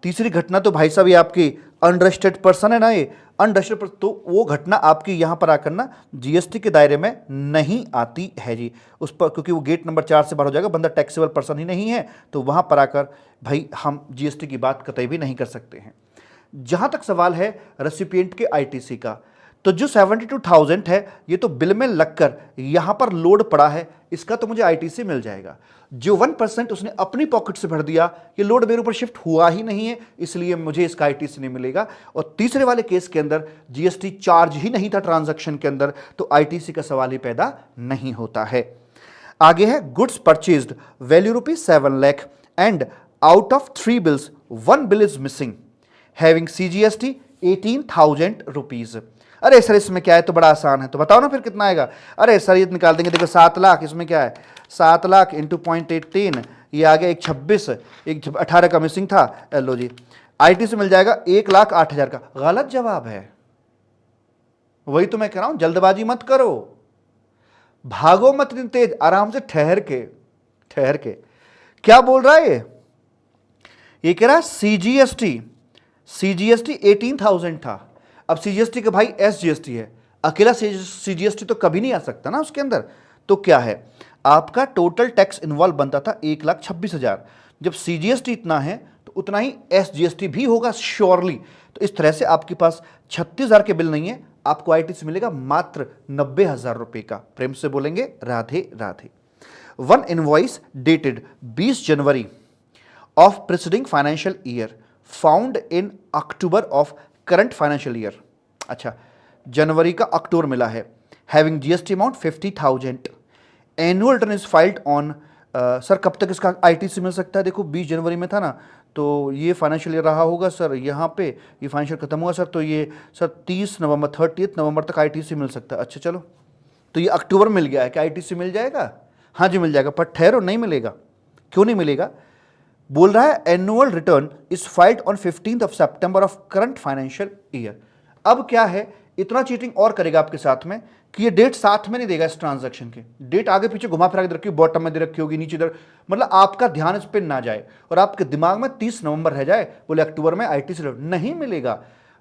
तीसरी घटना तो भाई साहब ये आपकी अनरजिस्टर्ड पर्सन है ना, ये अनरजिस्टर्ड, तो वो घटना आपकी यहां पर आकर ना जीएसटी के दायरे में नहीं आती है जी, उस पर, क्योंकि वो गेट नंबर 4 से बाहर हो जाएगा, बंदा टैक्सेबल पर्सन ही नहीं है, तो वहां पर आकर भाई हम जीएसटी की बात कतई भी नहीं कर सकते हैं। जहां तक सवाल है रेसिपिएंट के आईटीसी का, तो जो 72,000 है ये तो बिल में लगकर यहां पर लोड पड़ा है, इसका तो मुझे आईटीसी मिल जाएगा। जो 1% उसने अपनी पॉकेट से भर दिया, ये लोड मेरे ऊपर शिफ्ट हुआ ही नहीं है, इसलिए मुझे इसका आईटीसी नहीं मिलेगा। और तीसरे वाले केस के अंदर जीएसटी चार्ज ही नहीं था ट्रांजैक्शन के अंदर, तो आईटीसी का सवाल ही पैदा नहीं होता है। आगे है goods purchased value ₹7 lakh and out of 3 bills 1 bill is missing having CGST 18,000 rupees. अरे सर इसमें क्या है, तो बड़ा आसान है, तो बताओ ना फिर कितना आएगा। अरे सर ये निकाल देंगे, देखो 7 लाख, इसमें क्या है 7 लाख इंटू 0.18, ये आ गया एक 26, एक 18 का मिसिंग था, लो जी आईटी से मिल जाएगा 1,08,000 का। गलत जवाब है, वही तो मैं कह रहा हूं, जल्दबाजी मत करो, भागो मत इतनी तेज, आराम से ठहर के। क्या बोल रहा है ये कह रहा है सीजीएसटी 18,000 था। अब सीजीएसटी के भाई एसजीएसटी है, अकेला सीजीएसटी तो कभी नहीं आ सकता ना उसके अंदर। तो क्या है, आपका टोटल टैक्स इन्वॉल्व बनता था 1,26,000, जब सीजीएसटी इतना है तो उतना ही एसजीएसटी भी होगा श्योरली। तो इस तरह से आपके पास 36,000 के बिल नहीं है, आपको आईटीसी मिलेगा मात्र 90,000 रुपए का। प्रेम से बोलेंगे Radhe Radhe. One invoice dated 20 January of preceding financial year found in October of current financial year. अच्छा, जनवरी का अक्टूबर मिला है, having GST amount 50,000, annual return is filed on, sir कब तक इसका आईटीसी मिल सकता है। देखो 20 जनवरी में था ना, तो ये फाइनेंशियल ईयर रहा होगा सर, यहाँ पे ये फाइनेंशियल खत्म हुआ सर, तो ये सर 30 नवंबर 30 नवंबर तक आईटीसी मिल सकता है। अच्छा चलो, तो ये अक्टूबर मिल गया है, क्या आईटीसी मिल जाएगा? हाँ जी मिल जाएगा, पर ठहरो, नहीं मिलेगा। क्यों नहीं मिलेगा? बोल रहा है annual return is filed on 15 September of current financial year. अब क्या है, इतना चीटिंग और करेगा आपके साथ में कि ये डेट साथ में नहीं देगा, इस ट्रांजैक्शन की डेट आगे पीछे घुमा फिरा के रखी होगी, बॉटम में दे रखी होगी, नीचे इधर, मतलब आपका ध्यान इस पर ना जाए और आपके दिमाग में 30 नवंबर रह जाए, बोले अक्टूबर में आईटीसी नहीं मिलेगा।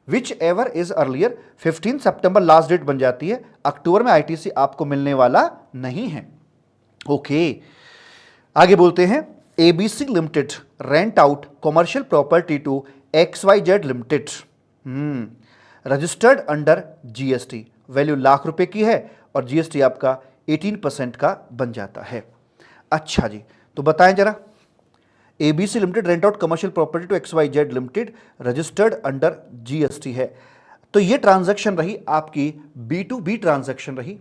विच एवर इज अर्लियर, 15 सितंबर लास्ट डेट बन जाती है, अक्टूबर में आईटीसी आपको मिलने वाला नहीं है। ओके, आगे बोलते हैं, ABC limited rent out commercial property to XYZ limited, registered under GST, value lakh रुपए की है और जीएसटी आपका 18% का बन जाता है। अच्छा जी, तो बताएं जरा, ABC limited rent out commercial property to XYZ limited, registered under GST है, तो ये ट्रांजैक्शन रही आपकी B2B ट्रांजैक्शन रही।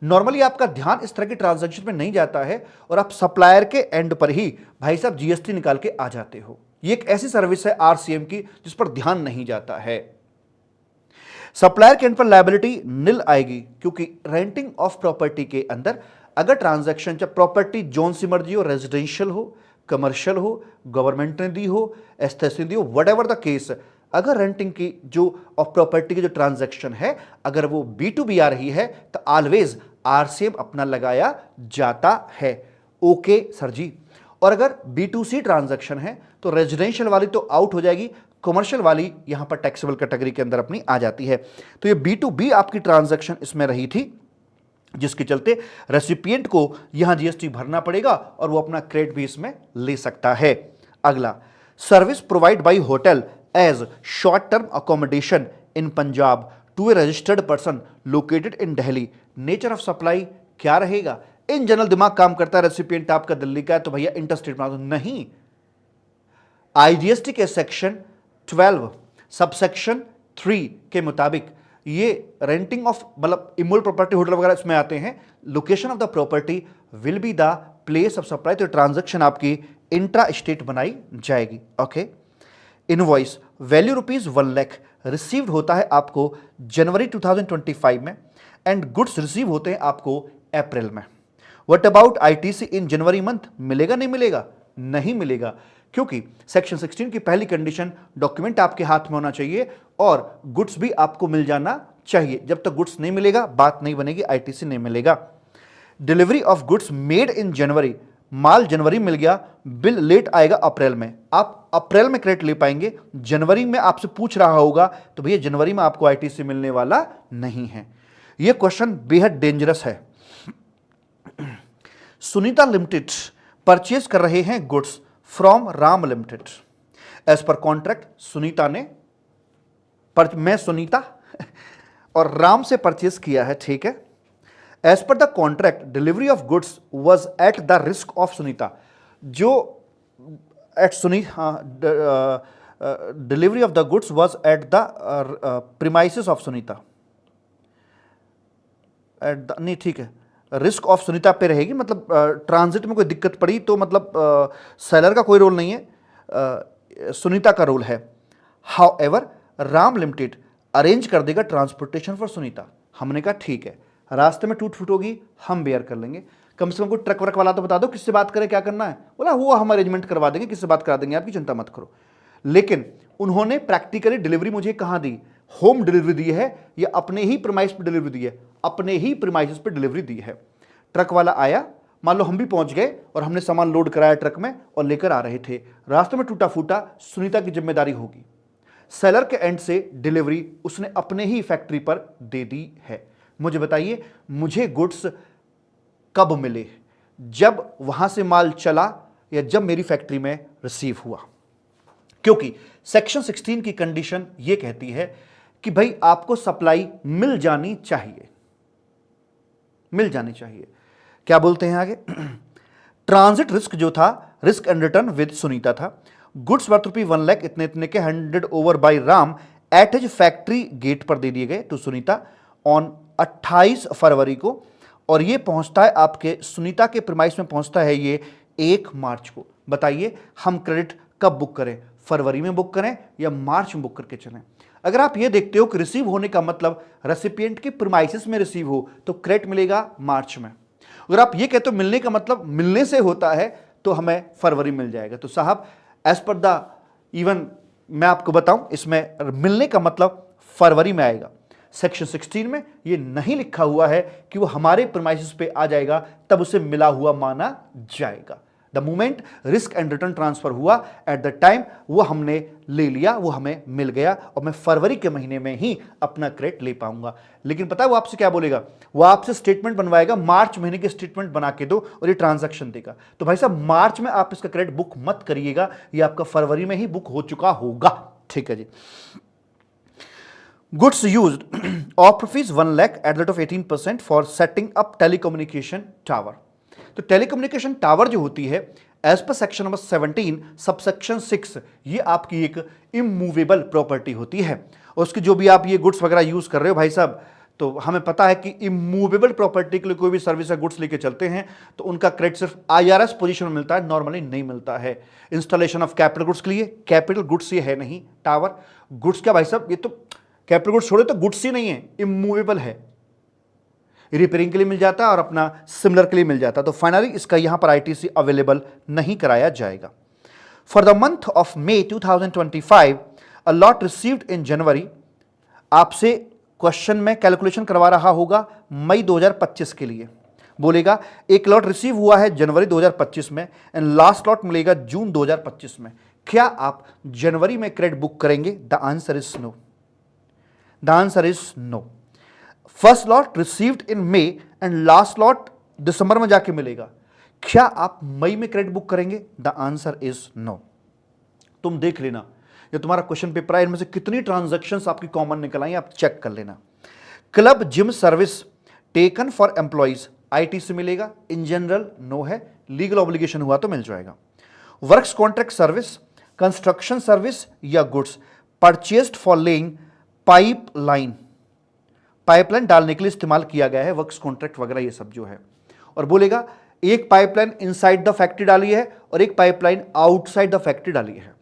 नॉर्मली आपका ध्यान इस तरह की ट्रांजैक्शन में नहीं जाता है और आप सप्लायर के एंड पर ही भाई साहब जीएसटी निकाल के आ जाते हो। ये एक ऐसी सर्विस है आरसीएम की जिस पर ध्यान नहीं जाता है। सप्लायर के एंड पर लायबिलिटी निल आएगी, क्योंकि रेंटिंग ऑफ प्रॉपर्टी के अंदर अगर ट्रांजैक्शन, चाहे प्रॉपर्टी जोन सी मर्जी हो, रेजिडेंशियल हो, कमर्शियल हो, गवर्नमेंट ने दी हो, एस्थेसिस ने दी हो, व्हाटएवर द केस, अगर रेंटिंग की जो ऑफ प्रॉपर्टी की जो ट्रांजैक्शन है अगर वो B2B आ रही है तो ऑलवेज आरसीएम अपना लगाया जाता है। ओके सर जी। और अगर B2C ट्रांजैक्शन है तो रेजिडेंशियल वाली तो आउट हो जाएगी, कमर्शियल वाली यहां पर टैक्सेबल कैटेगरी के अंदर अपनी आ जाती है। तो ये B2B आपकी ट्रांजैक्शन इसमें रही थी। जिसके चलते रेसिपिएंट को यहां जीएसटी भरना पड़ेगा और वो अपना क्रेडिट भी इसमें ले सकता है। अगला, service provide by hotel as short term accommodation in Punjab to a registered person located in Delhi, nature of supply क्या रहेगा? इन जनरल दिमाग काम करता है, रेसिपिएंट आपका दिल्ली का है तो भैया इंटरस्टेट बना दो, नहीं। आईजीएसटी के सेक्शन 12 सबसेक्शन 3 के मुताबिक ये रेंटिंग ऑफ मतलब इमोल प्रॉपर्टी होटल वगैरह इसमें आते हैं। Location of the property will be the place of supply, तो ट्रांजैक्शन आपकी इंट्रा स्टेट बनाई जाएगी। ओके, इनवॉइस वैल्यू ₹1,00,000 रिसीव्ड होता है आपको जनवरी 2025 में एंड गुड्स रिसीव होते हैं आपको अप्रैल में। What about ITC in January month, मिलेगा नहीं मिलेगा? नहीं मिलेगा, क्योंकि सेक्शन 16 की पहली कंडीशन डॉक्यूमेंट आपके हाथ में होना चाहिए और गुड्स भी आपको मिल जाना चाहिए। जब तक गुड्स नहीं मिलेगा बात नहीं बनेगी, आईटीसी नहीं मिलेगा। Delivery of goods made in January, माल जनवरी मिल गया, बिल लेट आएगा अप्रैल में, आप अप्रैल में क्रेडिट ले पाएंगे। जनवरी में आपसे पूछ रहा होगा तो भैया जनवरी में आपको आईटीसी मिलने वाला नहीं है। यह क्वेश्चन बेहद डेंजरस है। सुनीता लिमिटेड परचेज कर रहे हैं goods from Ram limited. As per contract Sunita ने मैं सुनीता और राम से परचेज किया है, ठीक है। As per the contract delivery of goods was at the risk of Sunita, जो at delivery of the goods was at the premises of Sunita, at the नहीं ठीक है, रिस्क ऑफ सुनीता पे रहेगी, मतलब ट्रांजिट में कोई दिक्कत पड़ी तो मतलब सेलर का कोई रोल नहीं है, सुनीता का रोल है। How ever Ram limited arrange कर देगा ट्रांसपोर्टेशन फॉर सुनीता। हमने कहा ठीक है, रास्ते में टूट फूट होगी हम बेयर कर लेंगे, कम से कम कोई ट्रक व्रक वाला तो बता दो किससे बात करें क्या करना है। बोला वो हम अरेंजमेंट करवा देंगे, किससे बात करा देंगे, आपकी चिंता मत करो। लेकिन उन्होंने प्रैक्टिकली डिलीवरी मुझे कहाँ दी? होम डिलीवरी दी है या अपने ही प्रीमाइस पर डिलीवरी दी है? अपने ही प्रीमाइस पर डिलीवरी दी है। ट्रक वाला आया, मान लो हम भी पहुंच गए और हमने सामान लोड कराया ट्रक में और लेकर आ रहे थे, रास्ते में टूटा फूटा, सुनीता की जिम्मेदारी होगी। सेलर के एंड से डिलीवरी उसने अपने ही फैक्ट्री पर दे दी है। मुझे बताइए मुझे गुड्स कब मिले? जब वहां से माल चला या जब मेरी फैक्ट्री में रिसीव हुआ, क्योंकि सेक्शन 16 की कंडीशन यह कहती है कि भाई आपको सप्लाई मिल जानी चाहिए, मिल जानी चाहिए। क्या बोलते हैं आगे? ट्रांजिट रिस्क जो था, risk and return with Sunita था। गुड्स वर्थ ₹1,00,000 इतने इतने के handed over by Ram at his factory gate पर दे दिए गए टू सुनीता ऑन 28 फरवरी को, और ये पहुंचता है आपके सुनीता के प्रीमाइस में पहुंचता है ये 1 मार्च को। बताइए हम क्रेडिट कब बुक करें? फरवरी में बुक करें या मार्च में बुक करके चलें? अगर आप ये देखते हो कि रिसीव होने का मतलब रेसिपिएंट के प्रीमाइसिस में रिसीव हो तो क्रेडिट मिलेगा मार्च में। अगर आप ये कहते हो मिलने का मतलब मिलने से होता है तो हमें फरवरी मिल जाएगा। तो साहब एज पर द इवन मैं आपको बताऊं, इसमें मिलने का मतलब फरवरी में आएगा। सेक्शन 16 में ये नहीं लिखा हुआ है कि वो हमारे प्रीमाइसिस पे आ जाएगा तब उसे मिला हुआ माना जाएगा। The moment risk and return transfer हुआ एट द टाइम वो हमने ले लिया, वो हमें मिल गया और मैं फरवरी के महीने में ही अपना क्रेडिट ले पाऊंगा। लेकिन पता है वो आपसे क्या बोलेगा? वो आपसे स्टेटमेंट बनवाएगा, मार्च महीने की स्टेटमेंट बना के दो और ये ट्रांजैक्शन देगा। तो भाई साहब मार्च में आप इसका क्रेडिट बुक मत करिएगा, ये आपका फरवरी में ही बुक हो चुका होगा। ठीक है जी। Goods used of ₹1,00,000 at the rate of 18% for setting up telecommunication tower. तो टेलीकम्युनिकेशन टावर जो होती है एज पर सेक्शन नंबर 17 सबसेक्शन 6, ये आपकी एक इमूवेबल प्रॉपर्टी होती है। उसकी जो भी आप ये गुड्स वगैरह यूज कर रहे हो भाई साहब, तो हमें पता है कि इमूवेबल प्रॉपर्टी के लिए कोई भी सर्विस या गुड्स लेके चलते हैं तो उनका क्रेडिट सिर्फ IRS पोजीशन में मिलता है, नॉर्मली नहीं मिलता है। इंस्टॉलेशन ऑफ कैपिटल गुड्स के लिए, कैपिटल गुड्स ये है नहीं, टावर गुड्स क्या भाई साहब, ये तो कैपिटल गुड्स छोड़े तो गुड्स ही नहीं है, इमूवेबल है, रिपेयरिंग के लिए मिल जाता है और अपना सिमिलर के लिए मिल जाता है। तो फाइनली इसका यहां पर ITC अवेलेबल नहीं कराया जाएगा। For the month of May 2025 a lot received in January, आपसे क्वेश्चन में कैलकुलेशन करवा रहा होगा मई 2025 के लिए, बोलेगा एक लॉट रिसीव हुआ है जनवरी 2025 में एंड लास्ट लॉट मिलेगा जून 2025 में। क्या आप जनवरी में क्रेडिट बुक करेंगे? The answer is no. The answer is no. First lot received in May and last lot दिसंबर में जाके मिलेगा। क्या आप मई में क्रेडिट बुक करेंगे? The answer is no. तुम देख लेना, ये तुम्हारा क्वेश्चन पेपर है, इनमें से कितनी ट्रांजैक्शंस आपकी कॉमन निकल आई आप चेक कर लेना। Club gym service taken for employees IT से मिलेगा, इन जनरल नो है, लीगल ऑब्लिगेशन हुआ तो मिल जाएगा। Works contract service, construction service या goods purchased for laying pipeline, pipeline डालने के लिए इस्तेमाल किया गया है, वर्क्स कॉन्ट्रैक्ट वगैरह ये सब जो है। और बोलेगा एक पाइपलाइन इनसाइड द फैक्ट्री डाली है और एक पाइपलाइन आउटसाइड द फैक्ट्री डाली है।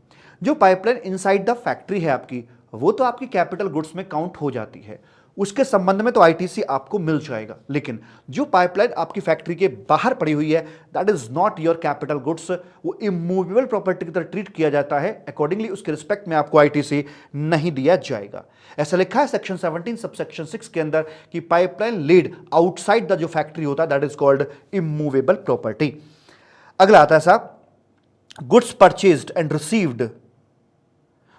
जो पाइपलाइन इनसाइड द फैक्ट्री है आपकी, वो तो आपकी कैपिटल गुड्स में काउंट हो जाती है, उसके संबंध में तो आईटीसी आपको मिल जाएगा। लेकिन जो पाइपलाइन आपकी फैक्ट्री के बाहर पड़ी हुई है, that is not your capital goods, वो इमूवेबल प्रॉपर्टी की तरह ट्रीट किया जाता है, अकॉर्डिंगली उसके रिस्पेक्ट में आपको आईटीसी नहीं दिया जाएगा। ऐसा लिखा है सेक्शन 17 सबसेक्शन 6 के अंदर कि पाइपलाइन लेड आउटसाइड द जो फैक्ट्री होता है, that is called immovable property. अगला आता है साहब, goods purchased and received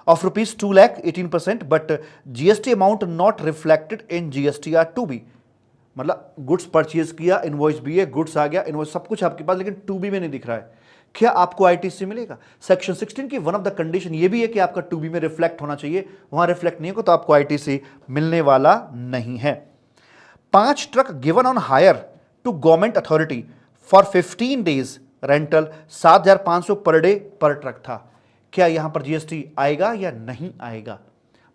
of rupees 2 lakh 18%, but GST amount not reflected in GST are to be, मतलब गुड्स परचेज किया, इनवॉइस भी है, गुड्स आ गया, इनवॉइस सब कुछ आपके पास, लेकिन टू बी में नहीं दिख रहा है। क्या आपको आईटीसी मिलेगा? सेक्शन 16 की वन ऑफ द कंडीशन ये भी है कि आपका टू बी में रिफ्लेक्ट होना चाहिए, वहां रिफ्लेक्ट नहीं होगा तो आपको आईटीसी मिलने वाला नहीं है। 5 truck given on hire to government authority for 15 days rental, 7,500 per day पर ट्रक था। क्या यहां पर जीएसटी आएगा या नहीं आएगा?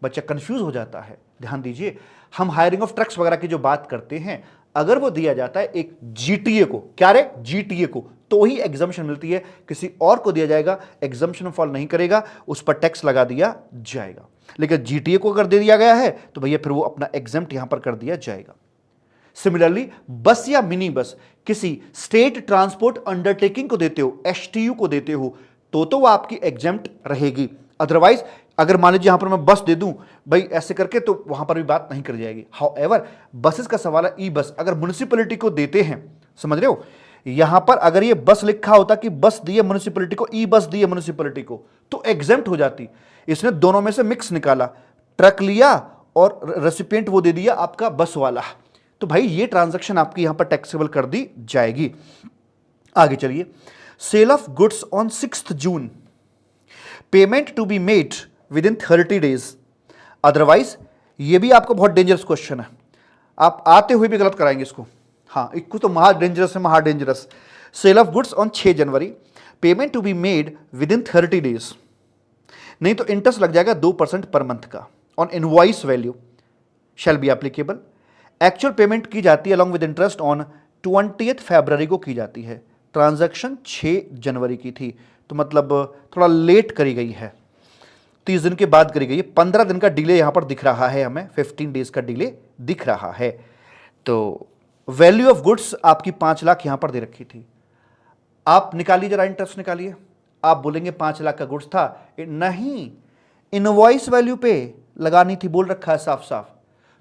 बच्चा कंफ्यूज हो जाता है। ध्यान दीजिए, हम हायरिंग ऑफ ट्रक्स वगैरह की जो बात करते हैं, अगर वो दिया जाता है एक जीटीए को, क्या रे, जीटीए को, तो ही एग्जम्पशन मिलती है। किसी और को दिया जाएगा, एग्जम्पशन फॉल नहीं करेगा, उस पर टैक्स लगा दिया जाएगा। लेकिन जीटीए को अगर दे दिया गया है तो भैया फिर वो अपना एग्जम्प्ट यहां पर कर दिया जाएगा। सिमिलरली बस या मिनी बस किसी स्टेट ट्रांसपोर्ट अंडरटेकिंग को देते हो, एसटीयू को देते हो, तो वो आपकी एग्जेम्प्ट रहेगी। अदरवाइज अगर मान लीजिए यहां पर मैं बस दे दूं भाई ऐसे करके, तो वहां पर भी बात नहीं करी जाएगी। हाउएवर बसेस का सवाल है, ई बस अगर म्युनिसिपैलिटी को देते हैं, समझ रहे हो, यहां पर अगर ये बस लिखा होता कि बस दी है म्युनिसिपैलिटी को, ई बस दी है म्युनिसिपैलिटी को, तो एग्जेम्प्ट हो जाती। इसने दोनों में से मिक्स निकाला, ट्रक लिया और रेसिपिएंट वो दे दिया आपका बस वाला, तो भाई ये ट्रांजैक्शन आपकी यहां पर टैक्सेबल कर दी जाएगी। आगे चलिए, sale of goods on 6th June, payment to be made within 30 days, otherwise, ये भी आपको बहुत डेंजरस क्वेश्चन है, आप आते हुए भी गलत कराएंगे इसको। हाँ, एक तो महा डेंजरस है, महा dangerous. Sale of goods on 6 January, payment to be made within 30 days, नहीं तो इंटरेस्ट लग जाएगा 2% पर मंथ का on invoice value, shall be applicable. Actual payment की जाती है along with interest on 20 February को की जाती है। ट्रांजैक्शन 6 जनवरी की थी, तो मतलब थोड़ा लेट करी गई है, 30 दिन के बाद करी गई है। 15 दिन का डिले यहां पर दिख रहा है हमें, 15 डेज का डिले दिख रहा है। तो वैल्यू ऑफ गुड्स आपकी 5 लाख यहां पर दे रखी थी। आप निकालिए जरा, इंटरेस्ट निकालिए। आप बोलेंगे 5 लाख का गुड्स था, नहीं, इनवॉइस वैल्यू पे लगानी थी, बोल रखा है साफ साफ।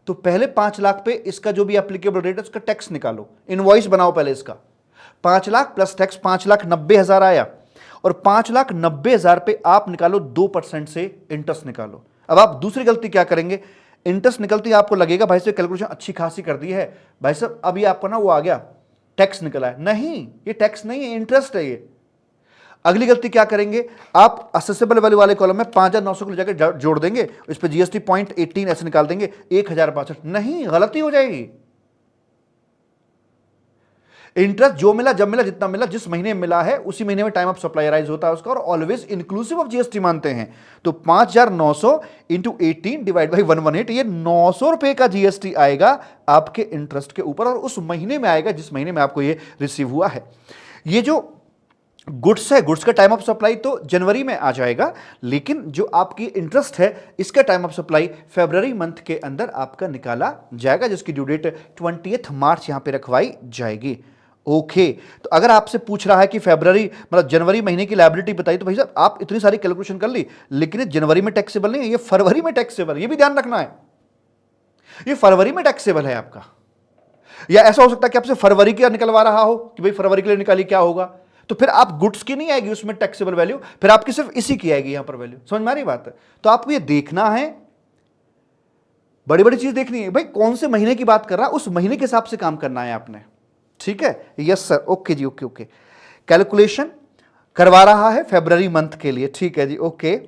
तो पहले 5 लाख पे इसका जो भी एप्लीकेबल रेट है उसका टैक्स निकालो, इनवॉइस बनाओ पहले इसका। 5 लाख प्लस टैक्स 5,90,000 आया, और 5,90,000 पे आप निकालो 2% से इंटरेस्ट निकालो। अब आप दूसरी गलती क्या करेंगे, इंटरेस्ट निकलती आपको लगेगा भाई साहब कैलकुलेशन अच्छी खासी कर दी है, भाई साहब अभी आपको ना वो आ गया टैक्स निकला है, नहीं ये टैक्स नहीं है, इंटरेस्ट है ये। अगली गलती क्या करेंगे, आप असेसेबल वैल्यू वाले कॉलम में 5,900 को ले जाकर जोड़ देंगे, इस पे जीएसटी 0.18 ऐसे निकाल देंगे, 1,065, नहीं, गलती हो जाएगी। इंटरेस्ट जो मिला जब मिला जितना मिला, जिस महीने में मिला है उसी महीने में टाइम ऑफ सप्लाई राइज होता है उसका, और ऑलवेज इंक्लूसिव ऑफ जीएसटी मानते हैं। तो 5,900 इंटू 18 डिवाइड बाई 118, ये 900 रुपए का जीएसटी आएगा आपके इंटरेस्ट के ऊपर, और उस महीने में आएगा जिस महीने में आपको ये रिसीव हुआ है। ये जो गुड्स है, गुड्स का टाइम ऑफ सप्लाई तो जनवरी में आ जाएगा, लेकिन जो आपकी इंटरेस्ट है इसका time of supply February month के अंदर आपका निकाला जाएगा, जिसकी ड्यू डेट 20 मार्च यहां पे रखवाई जाएगी। ओके, तो अगर आपसे पूछ रहा है कि फरवरी मतलब जनवरी महीने की लायबिलिटी बताई, तो भाई साहब आप इतनी सारी कैलकुलेशन कर ली, लेकिन जनवरी में टैक्सेबल नहीं है, ये फरवरी में टैक्सेबल, ये भी ध्यान रखना है, ये फरवरी में टैक्सेबल है आपका। या ऐसा हो सकता है कि आपसे फरवरी का निकलवा रहा हो कि भाई फरवरी के लिए निकाली, क्या होगा, तो फिर आप गुड्स की नहीं आएगी उसमें टैक्सेबल वैल्यू, फिर आपकी सिर्फ इसी की आएगी यहां पर वैल्यू। समझ में आ रही बात है? तो आपको ये देखना है बड़ी बड़ी चीज देखनी है भाई, कौन से महीने की बात कर रहा है उस महीने के हिसाब से काम करना है आपने, ठीक है। यस सर, ओके जी, ओके ओके। कैलकुलेशन करवा रहा है फरवरी मंथ के लिए, ठीक है जी, okay.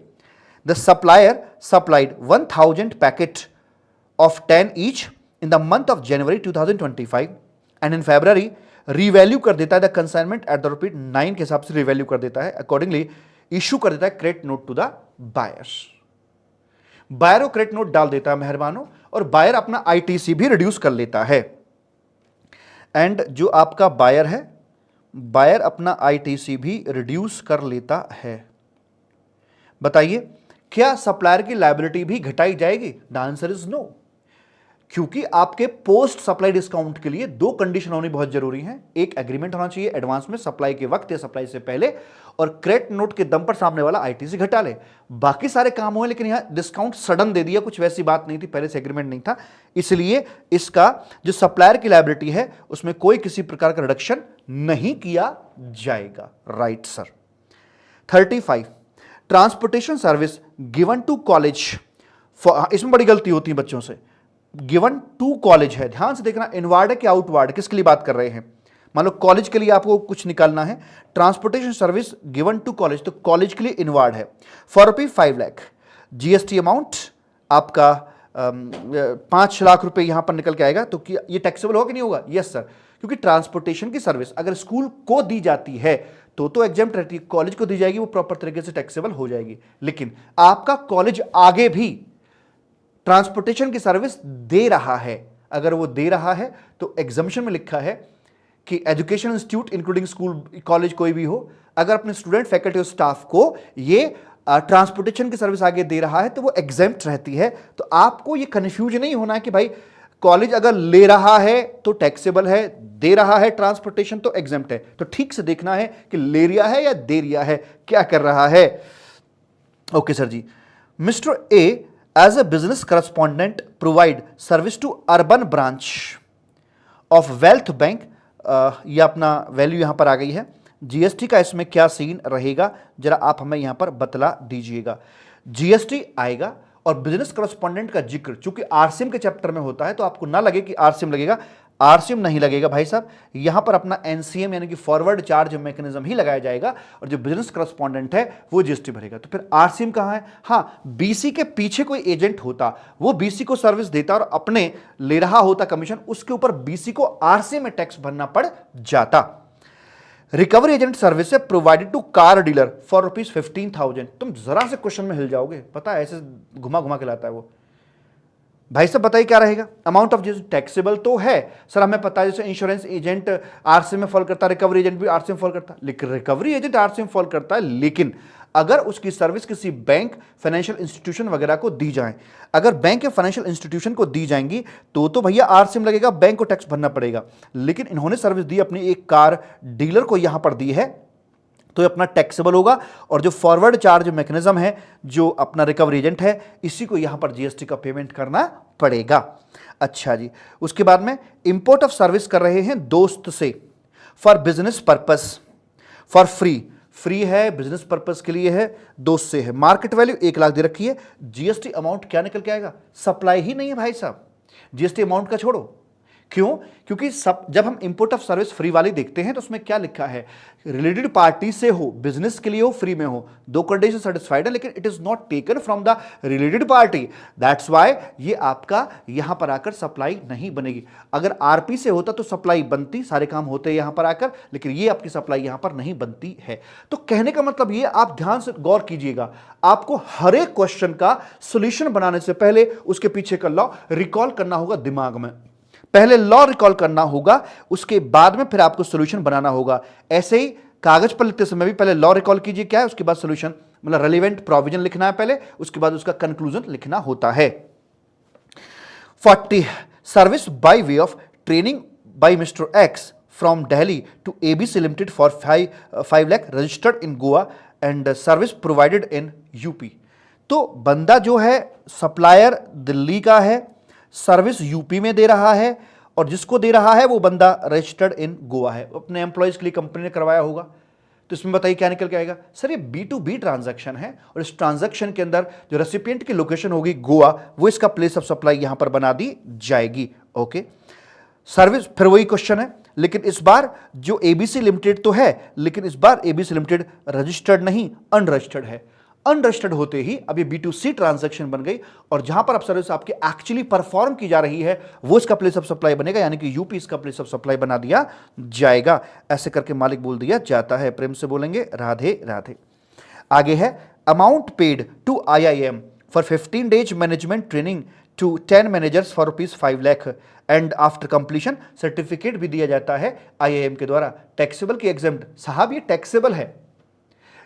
The supplier supplied 1000 packet of 10 each in the month of January 2025 and in February revalue कर देता है द कंसाइनमेंट एट द ₹9 के हिसाब से रीवैल्यू कर देता है, अकॉर्डिंगली इशू कर देता है credit note to the buyers. Buyer को क्रेडिट नोट डाल देता है मेहरबानों, और बायर अपना आईटीसी भी रिड्यूस कर लेता है। एंड जो आपका बायर है, बायर अपना आईटीसी भी रिड्यूस कर लेता है। बताइए क्या सप्लायर की लायबिलिटी भी घटाई जाएगी? द आंसर इज नो, क्योंकि आपके पोस्ट सप्लाई डिस्काउंट के लिए दो कंडीशन होनी बहुत जरूरी है। एक एग्रीमेंट होना चाहिए एडवांस में सप्लाई के वक्त या सप्लाई से पहले, और क्रेडिट नोट के दम पर सामने वाला आईटीसी घटा ले। बाकी सारे काम हुए, लेकिन यहां डिस्काउंट सडन दे दिया, कुछ वैसी बात नहीं थी, पहले से एग्रीमेंट नहीं था, इसलिए इसका जो सप्लायर की लायबिलिटी है उसमें कोई किसी प्रकार का रिडक्शन नहीं किया जाएगा। Right sir. 35, transportation service given to college, इसमें बड़ी गलती होती है बच्चों से। गिवन टू कॉलेज है, ध्यान से देखना, इनवार्ड है कि आउटवार्ड, किसके लिए बात कर रहे हैं? मान लो कॉलेज के लिए आपको कुछ निकालना है, transportation service given to college, तो कॉलेज के लिए इनवार्ड है फॉर ₹5 लाख। जीएसटी अमाउंट आपका 5 लाख रुपए यहां पर निकल के आएगा, तो ये टैक्सेबल होगा कि नहीं होगा? यस सर, क्योंकि ट्रांसपोर्टेशन की सर्विस अगर स्कूल को दी जाती है तो एग्जाम्प्ट रहती है, कॉलेज को दी जाएगी वो प्रॉपर तरीके से टैक्सेबल हो जाएगी। लेकिन आपका कॉलेज आगे भी ट्रांसपोर्टेशन की सर्विस दे रहा है, अगर वो दे रहा है तो एग्जम्पशन में लिखा है कि education institute including school college कोई भी हो, अगर अपने स्टूडेंट फैकल्टी और स्टाफ को ये ट्रांसपोर्टेशन की सर्विस आगे दे रहा है तो वो एग्जेम्प्ट रहती है। तो आपको ये कंफ्यूज नहीं होना है कि भाई कॉलेज अगर ले रहा है तो टैक्सेबल है, दे रहा है ट्रांसपोर्टेशन तो एग्जेम्प्ट है। तो ठीक से देखना है कि ले रिया है या दे रिया है, क्या कर रहा है। Okay sir ji. Mister A as a business correspondent provide service to urban branch of wealth bank, ये अपना वैल्यू यहां पर आ गई है। जीएसटी का इसमें क्या सीन रहेगा जरा आप हमें यहां पर बतला दीजिएगा। जीएसटी आएगा और बिजनेस करस्पॉन्डेंट का जिक्र चूंकि आरसीएम के चैप्टर में होता है तो आपको ना लगे कि आरसीएम लगेगा, आरसीएम नहीं लगेगा भाई साहब, यहां पर अपना एनसीएम यानी कि फॉरवर्ड चार्ज मैकेनिज्म ही लगाया जाएगा, और जो बिजनेस करस्पॉन्डेंट है वो जीएसटी भरेगा। तो फिर आरसीएम कहां है? हाँ, बीसी के पीछे कोई एजेंट होता, वो बीसी को सर्विस देता और अपने ले रहा होता कमीशन, उसके ऊपर बीसी को आरसीएम में टैक्स भरना पड़ जाता। रिकवरी एजेंट सर्विस है provided to car dealer for ₹15,000। तुम जरा से क्वेश्चन में हिल जाओगे, पता है ऐसे घुमा घुमा के लाता है वो। भाई साहब बताइए क्या रहेगा? अमाउंट ऑफ जैसे टैक्सेबल तो है सर, हमें पता है, जैसे इंश्योरेंस एजेंट आरसीएम में फॉल करता है, रिकवरी एजेंट भी आरसीएम फॉल करता है, लेकिन रिकवरी एजेंट आरसीएम फॉल करता है, लेकिन अगर उसकी सर्विस किसी बैंक, फाइनेंशियल इंस्टीट्यूशन वगैरह को दी जाए, अगर बैंक या फाइनेंशियल इंस्टीट्यूशन को दी जाएंगी तो भैया आरसीएम लगेगा, बैंक को टैक्स भरना पड़ेगा। लेकिन इन्होंने सर्विस दी अपनी एक कार डीलर को यहां पर दी है तो अपना टैक्सेबल होगा, और जो फॉरवर्ड चार्ज मैकेनिज्म है, जो अपना रिकवरी एजेंट है, इसी को यहां पर जीएसटी का पेमेंट करना पड़ेगा। अच्छा जी, उसके बाद में इंपोर्ट ऑफ सर्विस कर रहे हैं दोस्त से for business purpose for free, free है, बिजनेस पर्पस के लिए है, दोस्त से है, मार्केट वैल्यू 1 लाख दे रखी है। जीएसटी अमाउंट क्या निकल के आएगा? सप्लाई ही नहीं है भाई साहब, जीएसटी अमाउंट का छोड़ो। क्यों? क्योंकि जब हम इंपोर्ट ऑफ सर्विस फ्री वाली देखते हैं तो उसमें क्या लिखा है? रिलेटेड पार्टी से हो, बिजनेस के लिए हो, फ्री में हो, दो कंडीशन सेटिस्फाइड है, लेकिन it is not taken from the related party, that's why ये आपका यहां पर आकर सप्लाई नहीं बनेगी। अगर आरपी से होता तो सप्लाई बनती, सारे काम होते यहां पर आकर, लेकिन ये आपकी सप्लाई यहां पर नहीं बनती है। तो कहने का मतलब ये, आप ध्यान से गौर कीजिएगा, आपको हर एक क्वेश्चन का सोल्यूशन बनाने से पहले उसके पीछे का लॉ रिकॉल करना होगा दिमाग में। पहले लॉ रिकॉल करना होगा, उसके बाद में फिर आपको सॉल्यूशन बनाना होगा। ऐसे ही कागज पर लिखते समय भी पहले लॉ रिकॉल कीजिए क्या है, उसके बाद सॉल्यूशन, मतलब रेलेवेंट प्रोविजन लिखना है पहले, उसके बाद उसका कंक्लूजन लिखना होता है। 40 service by way of training by mister X from Delhi to ABC limited for 5 lakh registered in Goa and service provided in UP. तो बंदा जो है सप्लायर दिल्ली का है, सर्विस यूपी में दे रहा है, और जिसको दे रहा है वो बंदा रजिस्टर्ड इन गोवा है, अपने एम्प्लॉयज के लिए कंपनी ने करवाया होगा। तो इसमें बताइए क्या निकल के आएगा? सर ये B2B ट्रांजैक्शन है और इस ट्रांजैक्शन के अंदर जो रेसिपिएंट की लोकेशन होगी गोवा, वो इसका प्लेस ऑफ सप्लाई यहां पर बना दी जाएगी। ओके, सर्विस फिर वही क्वेश्चन है, लेकिन इस बार जो एबीसी लिमिटेड तो है, लेकिन इस बार एबीसी लिमिटेड रजिस्टर्ड नहीं, अनरजिस्टर्ड है। अनरजिस्टर्ड होते ही अब ये B2C ट्रांजैक्शन बन गई और जहां पर अब सर्विस आपकी एक्चुअली परफॉर्म की जा रही है वो इसका प्लेस ऑफ सप्लाई बनेगा, यानी कि यूपी इसका प्लेस ऑफ सप्लाई बना दिया जाएगा। ऐसे करके मालिक बोल दिया जाता है। प्रेम से बोलेंगे राधे राधे। आगे है amount paid to IIM for 15 days management training to 10 managers for ₹5 lakh and after completion certificate भी दिया जाता है IIM के द्वारा। टैक्सेबल की एग्जेम्प्ट? साहब ये टैक्सेबल है,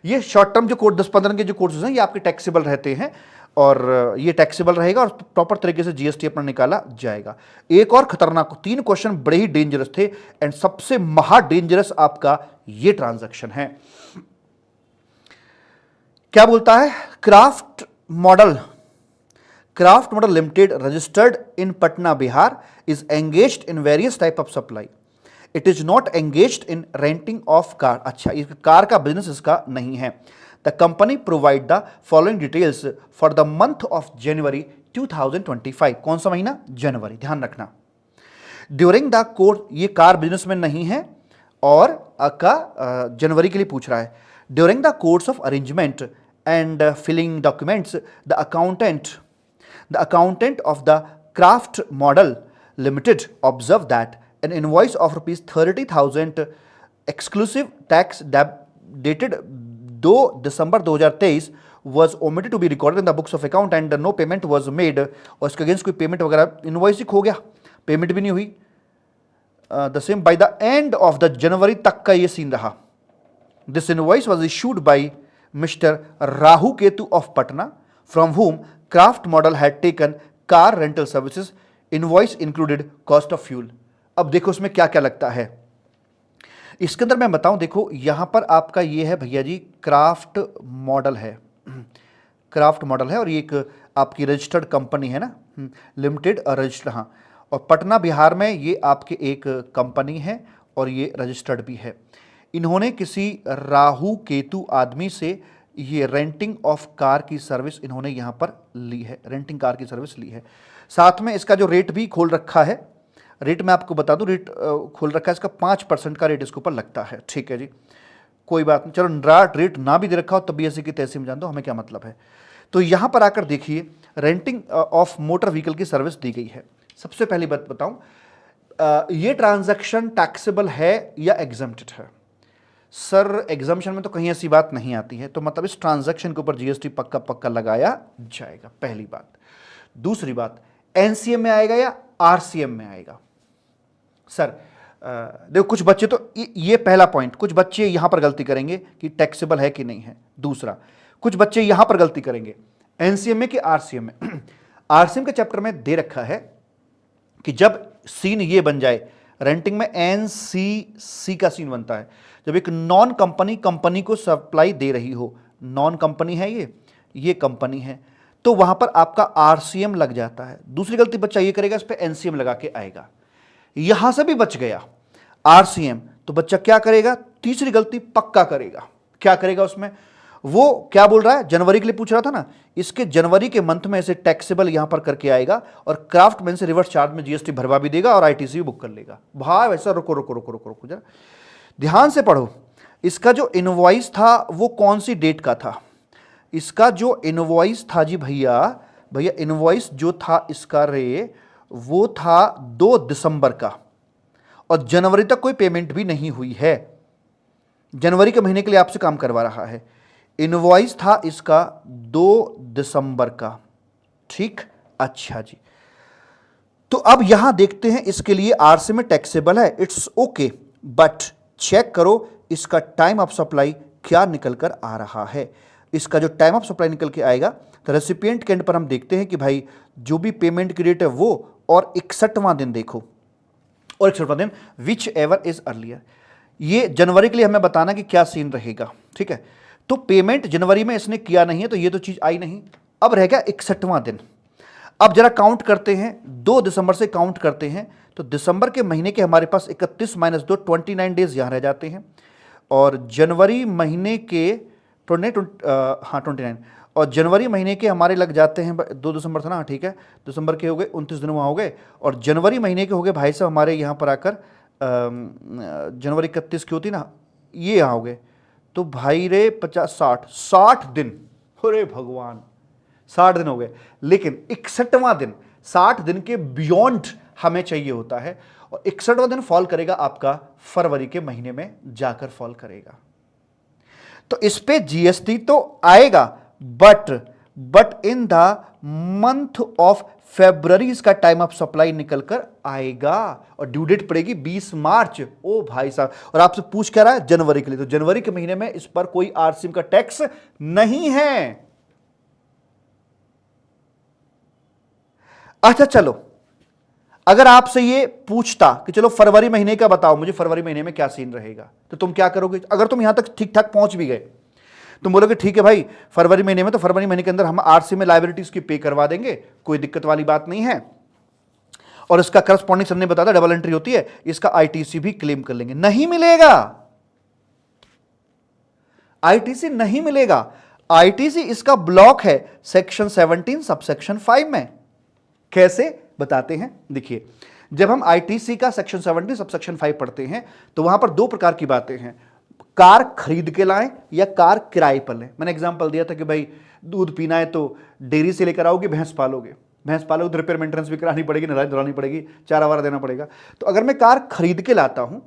ये शॉर्ट टर्म जो कोर्स 10-15 के जो कोर्सेज हैं ये आपके टैक्सेबल रहते हैं और ये टैक्सेबल रहेगा और प्रॉपर तरीके से GST अपना निकाला जाएगा। एक और खतरनाक, 3 क्वेश्चन बड़े ही डेंजरस थे एंड सबसे महा डेंजरस आपका ये ट्रांजैक्शन है। क्या बोलता है? Craft model limited registered in Patna Bihar is engaged in various type of supply, it is not engaged in renting of car. अच्छा, इस कार का बिजनेस इसका नहीं है। The company provide the following details for the month of January 2025। कौन सा महीना? जनवरी, ध्यान रखना। ड्यूरिंग द कोर्स, ये कार बिजनेस में नहीं है और जनवरी के लिए पूछ रहा है। During the course of arrangement and filling documents the accountant of the Craft Model Limited observed that an invoice of ₹30,000 exclusive tax dated 2 December 2023 was omitted to be recorded in the books of account and no payment was made। और इसके against कोई payment वगैरह, invoice ही खो गया, payment भी नहीं हुई। The same by the end of the January तक का ये सीन रहा। This invoice was issued by mister Rahu Ketu of Patna from whom craft model had taken car rental services, invoice included cost of fuel. अब देखो उसमें क्या क्या लगता है इसके अंदर मैं बताऊं। देखो यहां पर आपका ये है भैया जी, क्राफ्ट मॉडल है, क्राफ्ट मॉडल है और ये एक आपकी रजिस्टर्ड कंपनी है ना, लिमिटेड रजिस्टर्ड। हाँ, और पटना बिहार में ये आपके एक कंपनी है और ये रजिस्टर्ड भी है। इन्होंने किसी राहु केतु आदमी से ये रेंटिंग ऑफ कार की सर्विस इन्होंने यहां पर ली है, रेंटिंग कार की सर्विस ली है। साथ में इसका जो रेट भी खोल रखा है, रेट मैं आपको बता दूं, रेट खोल रखा है इसका 5% का रेट इसके ऊपर लगता है। ठीक है जी, कोई बात नहीं, चलो रेट ना भी दे रखा हो तब भी ऐसे की तैसे में जान दो, हमें क्या मतलब है। तो यहां पर आकर देखिए, रेंटिंग ऑफ मोटर व्हीकल की सर्विस दी गई है। सबसे पहली बात बताऊं, ये ट्रांजैक्शन टैक्सेबल है या एग्जम्प्टेड है? सर एग्जाम्शन में तो कहीं ऐसी बात नहीं आती है, तो मतलब इस ट्रांजैक्शन के ऊपर GST पक्का पक्का लगाया जाएगा, पहली बात। दूसरी बात, NCM में आएगा या RCM में आएगा? सर देखो कुछ बच्चे तो ये पहला पॉइंट, कुछ बच्चे यहां पर गलती करेंगे कि टैक्सेबल है कि नहीं है। दूसरा, कुछ बच्चे यहां पर गलती करेंगे NCM में कि RCM में। RCM के चैप्टर में दे रखा है कि जब सीन ये बन जाए, रेंटिंग में NCC का सीन बनता है, जब एक नॉन कंपनी को सप्लाई दे रही हो, नॉन कंपनी है ये कंपनी है, तो वहां पर आपका RCM लग जाता है। दूसरी गलती बच्चा ये करेगा, इस पे NCM लगा के आएगा, यहां से भी बच गया RCM, तो बच्चा क्या करेगा? तीसरी गलती पक्का करेगा। क्या करेगा उसमें? वो क्या बोल रहा है, जनवरी के लिए पूछ रहा था ना, इसके जनवरी के मंथ में इसे टैक्सेबल यहां पर करके आएगा और क्राफ्टमैन से रिवर्स चार्ज में GST भरवा भी देगा और ITC भी बुक कर लेगा। भाई वैसा रुको रुको रुको रुको रुको जरा ध्यान से पढ़ो। इसका जो इनवॉइस था वो कौन सी डेट का था? इसका जो इनवॉइस था जी भैया इनवॉइस जो था इसका वो था 2 दिसंबर का और जनवरी तक कोई पेमेंट भी नहीं हुई है। जनवरी के महीने के लिए आपसे काम करवा रहा है। इनवॉइस था इसका 2 दिसंबर का। ठीक, अच्छा जी। तो अब यहां देखते हैं, इसके लिए RCM में टैक्सेबल है, इट्स ओके, बट चेक करो इसका टाइम ऑफ सप्लाई क्या निकल कर आ रहा है। इसका जो टाइम ऑफ सप्लाई निकल के आएगा तो रेसिपिएंट के एंड पर हम देखते हैं कि भाई जो भी पेमेंट की डेट है वो और 61वां दिन देखो, और 61वां दिन विच एवर इज अर्लियर। ये जनवरी के लिए हमें बताना कि क्या सीन रहेगा। ठीक है, तो पेमेंट जनवरी में इसने किया नहीं है तो ये तो चीज आई नहीं। अब रह गया 61वां दिन। अब जरा काउंट करते हैं, 2 दिसंबर से काउंट करते हैं तो दिसंबर के महीने के हमारे पास 31 - 2 29 डेज यहां रह जाते हैं। और जनवरी महीने के 29 और जनवरी महीने के हमारे लग जाते हैं 2 दिसंबर था ना, ठीक है, दिसंबर के हो गए 29 दिन वहाँ हो गए, और जनवरी महीने के हो गए भाई साहब हमारे यहाँ पर आकर जनवरी 31 की होती ना, ये यहाँ हो गए, तो भाई रे 50 60 दिन, अरे भगवान 60 दिन हो गए। लेकिन 61वां दिन 60 दिन के बियॉन्ड हमें चाहिए होता है, और 61वां दिन फॉल करेगा आपका फरवरी के महीने में जाकर फॉल करेगा। तो इस पे जीएसटी तो आएगा, but in the month of February इसका टाइम ऑफ सप्लाई निकलकर आएगा, और ड्यू डेट पड़ेगी 20 मार्च। ओ भाई साहब, और आपसे पूछ क्या रहा है जनवरी के लिए, तो जनवरी के महीने में इस पर कोई आरसीएम का टैक्स नहीं है। अच्छा चलो, अगर आपसे ये पूछता कि चलो फरवरी महीने का बताओ मुझे, फरवरी महीने में क्या सीन रहेगा, तो तुम क्या करोगे? अगर तुम यहां तक ठीक ठाक पहुंच भी गए, तुम बोलोगे ठीक है भाई फरवरी महीने में, तो फरवरी महीने के अंदर हम आरसी में लायबिलिटीज की पे करवा देंगे, कोई दिक्कत वाली बात नहीं है, और इसका करस्पॉन्डिंग सर ने बताया डबल एंट्री होती है, इसका आईटीसी भी क्लेम कर लेंगे। नहीं मिलेगा, आईटीसी नहीं मिलेगा। आईटीसी इसका ब्लॉक है सेक्शन 17 सबसेक्शन 5 में। कैसे बताते हैं, देखिए, जब हम आईटीसी का सेक्शन 17 सबसेक्शन 5 पढ़ते हैं तो वहां पर दो प्रकार की बातें हैं, कार खरीद के लाएं या कार किराए पर लें। मैंने एग्जांपल दिया था कि भाई दूध पीना है तो डेयरी से लेकर आओगे, भैंस पालोगे तो रिपेयर मेंटेनेंस भी करानी पड़ेगी, नहलाई धुलानी पड़ेगी, चारा वारा देना पड़ेगा। तो अगर मैं कार खरीद के लाता हूं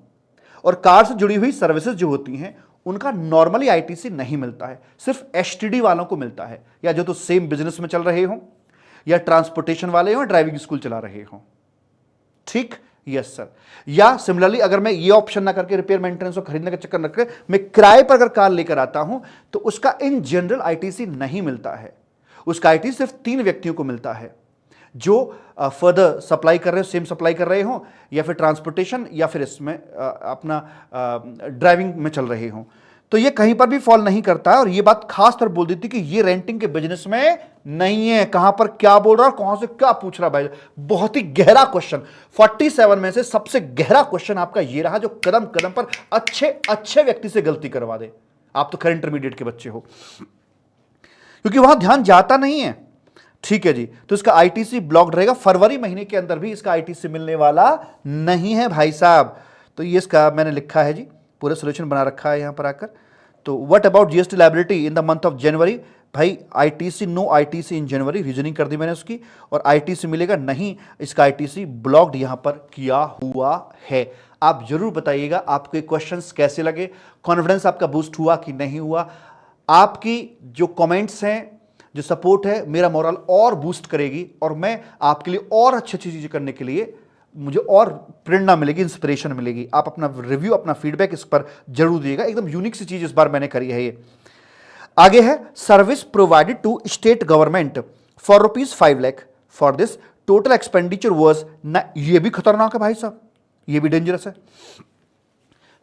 और कार से जुड़ी हुई सर्विसेज जो होती हैं उनका नॉर्मली आईटीसी नहीं मिलता है, सिर्फ एसटीडी वालों को मिलता है, या जो तो सेम बिजनेस में चल रहे हों, या ट्रांसपोर्टेशन वाले हों, ड्राइविंग स्कूल चला रहे हों। ठीक, यस सर। या सिमिलरली अगर मैं ये ऑप्शन ना करके रिपेयर मेंटेनेंस और खरीदने का चक्कर न करके मैं किराए पर अगर कार लेकर आता हूं तो उसका इन जनरल आईटीसी नहीं मिलता है। उसका आईटीसी सिर्फ 3 व्यक्तियों को मिलता है, जो फर्दर सप्लाई कर रहे हो, सेम सप्लाई कर रहे हो, या फिर ट्रांसपोर्टेशन, या फिर इसमें अपना ड्राइविंग में चल रहे हो। तो ये कहीं पर भी फॉल नहीं करता है, और ये बात खास तौर बोल दी थी कि ये रेंटिंग के बिजनेस में नहीं है। कहां पर क्या बोल रहा है, कहां से क्या पूछ रहा भाई, बहुत ही गहरा क्वेश्चन। 47 में से सबसे गहरा क्वेश्चन आपका ये रहा, जो कदम कदम पर अच्छे व्यक्ति से गलती करवा दे। आप तो खैर इंटरमीडिएट के बच्चे हो, क्योंकि वहां ध्यान जाता नहीं है। ठीक है जी, तो इसका आईटीसी ब्लॉक्ड रहेगा, फरवरी महीने के अंदर भी इसका आईटीसी मिलने वाला नहीं है भाई साहब। तो ये इसका मैंने लिखा है जी, पूरा सोल्यूशन बना रखा है यहां पर आकर। तो what about GST liability in the month of January, भाई ITC, no ITC in January, reasoning कर दी मैंने उसकी, और आईटीसी मिलेगा नहीं, इसका आईटीसी ब्लॉक्ड यहां पर किया हुआ है। आप जरूर बताइएगा आपके क्वेश्चंस कैसे लगे, कॉन्फिडेंस आपका बूस्ट हुआ कि नहीं हुआ। आपकी जो कमेंट्स हैं, जो सपोर्ट है, मेरा मोरल और बूस्ट करेगी, और मैं आपके लिए और अच्छी अच्छी चीजें करने के लिए मुझे और प्रेरणा मिलेगी, इंस्पिरेशन मिलेगी। आप अपना रिव्यू, अपना फीडबैक इस पर जरूर दिएगा। एकदम यूनिक सी चीज इस बार मैंने करी है ये। आगे है service provided to state government for ₹5 lakh, for this total expenditure was, ये भी खतरनाक है भाई साहब, ये भी डेंजरस है।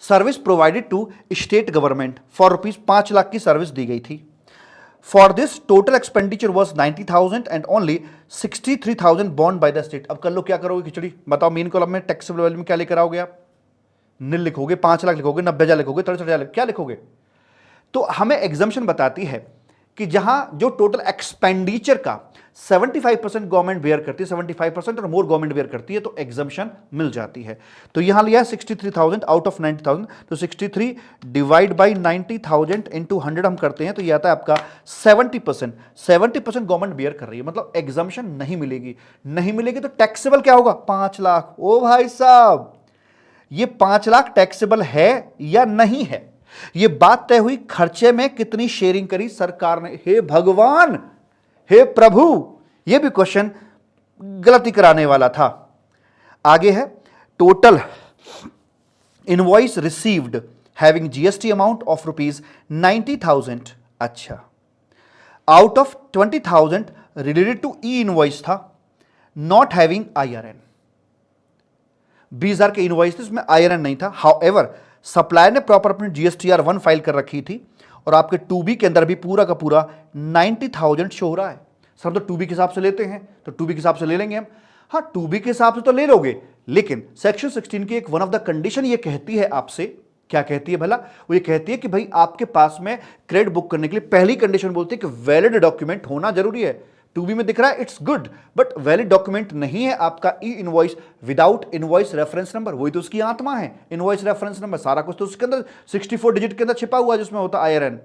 Service provided to state government for ₹5 lakh की सर्विस दी गई थी। For this total expenditure was 90,000 and only 63,000 borne by the state। अब कर लो क्या करोगे खिचड़ी, बताओ। मेन कॉलम में टैक्सेबल वैल्यू में क्या लेकर आओगे आप? नील लिखोगे, 5 लाख लिखोगे, 90,000 लिखोगे, 63,000 क्या लिखोगे? तो हमें एग्जम्पशन बताती है कि जहां जो टोटल एक्सपेंडिचर का 75% गवर्नमेंट बेयर करती है, 75% और मोर गवर्नमेंट बेयर करती है, तो एग्जम्पशन मिल जाती है। तो यहां लिया 63,000 आउट ऑफ 90,000, तो 63 डिवाइड बाई 90,000 इंटू 100 हम करते हैं, तो यह आता है आपका 70% गवर्नमेंट बेयर कर रही है, मतलब एग्जम्पशन नहीं मिलेगी। नहीं मिलेगी तो टैक्सेबल क्या होगा? 5 लाख। ओ भाई साहब, ये 5 लाख टैक्सेबल है या नहीं है? ये बात तय हुई खर्चे में कितनी शेयरिंग करी सरकार ने। हे भगवान, हे प्रभु, यह भी क्वेश्चन गलती कराने वाला था। आगे है total invoice received having GST amount of ₹90,000। अच्छा, out of 20,000 related to e invoice था, नॉट हैविंग IRN। 20,000 के इनवॉइस थे, उसमें IRN नहीं था। हाउएवर सप्लायर ने प्रॉपर अपनी GSTR 1 फाइल कर रखी थी, और आपके 2B के अंदर भी पूरा का पूरा 90,000 शो हो रहा है। सर तो 2B के हिसाब से लेते हैं, तो 2B के हिसाब से ले लेंगे हम। हाँ, 2B के हिसाब से तो ले लोगे, लेकिन सेक्शन 16 की एक वन ऑफ द कंडीशन ये कहती है आपसे, क्या कहती है भला? वो ये कहती है कि भाई आपके पास में क्रेडिट बुक करने के लिए पहली कंडीशन बोलती है कि वैलिड डॉक्यूमेंट होना जरूरी है। 2B में दिख रहा है it's good, but valid document नहीं है आपका ई invoice without invoice reference number. वही तो उसकी आत्मा है, इनवॉइस रेफरेंस नंबर। सारा कुछ तो उसके अंदर 64 डिजिट के अंदर छिपा हुआ है जिसमें होता IRN।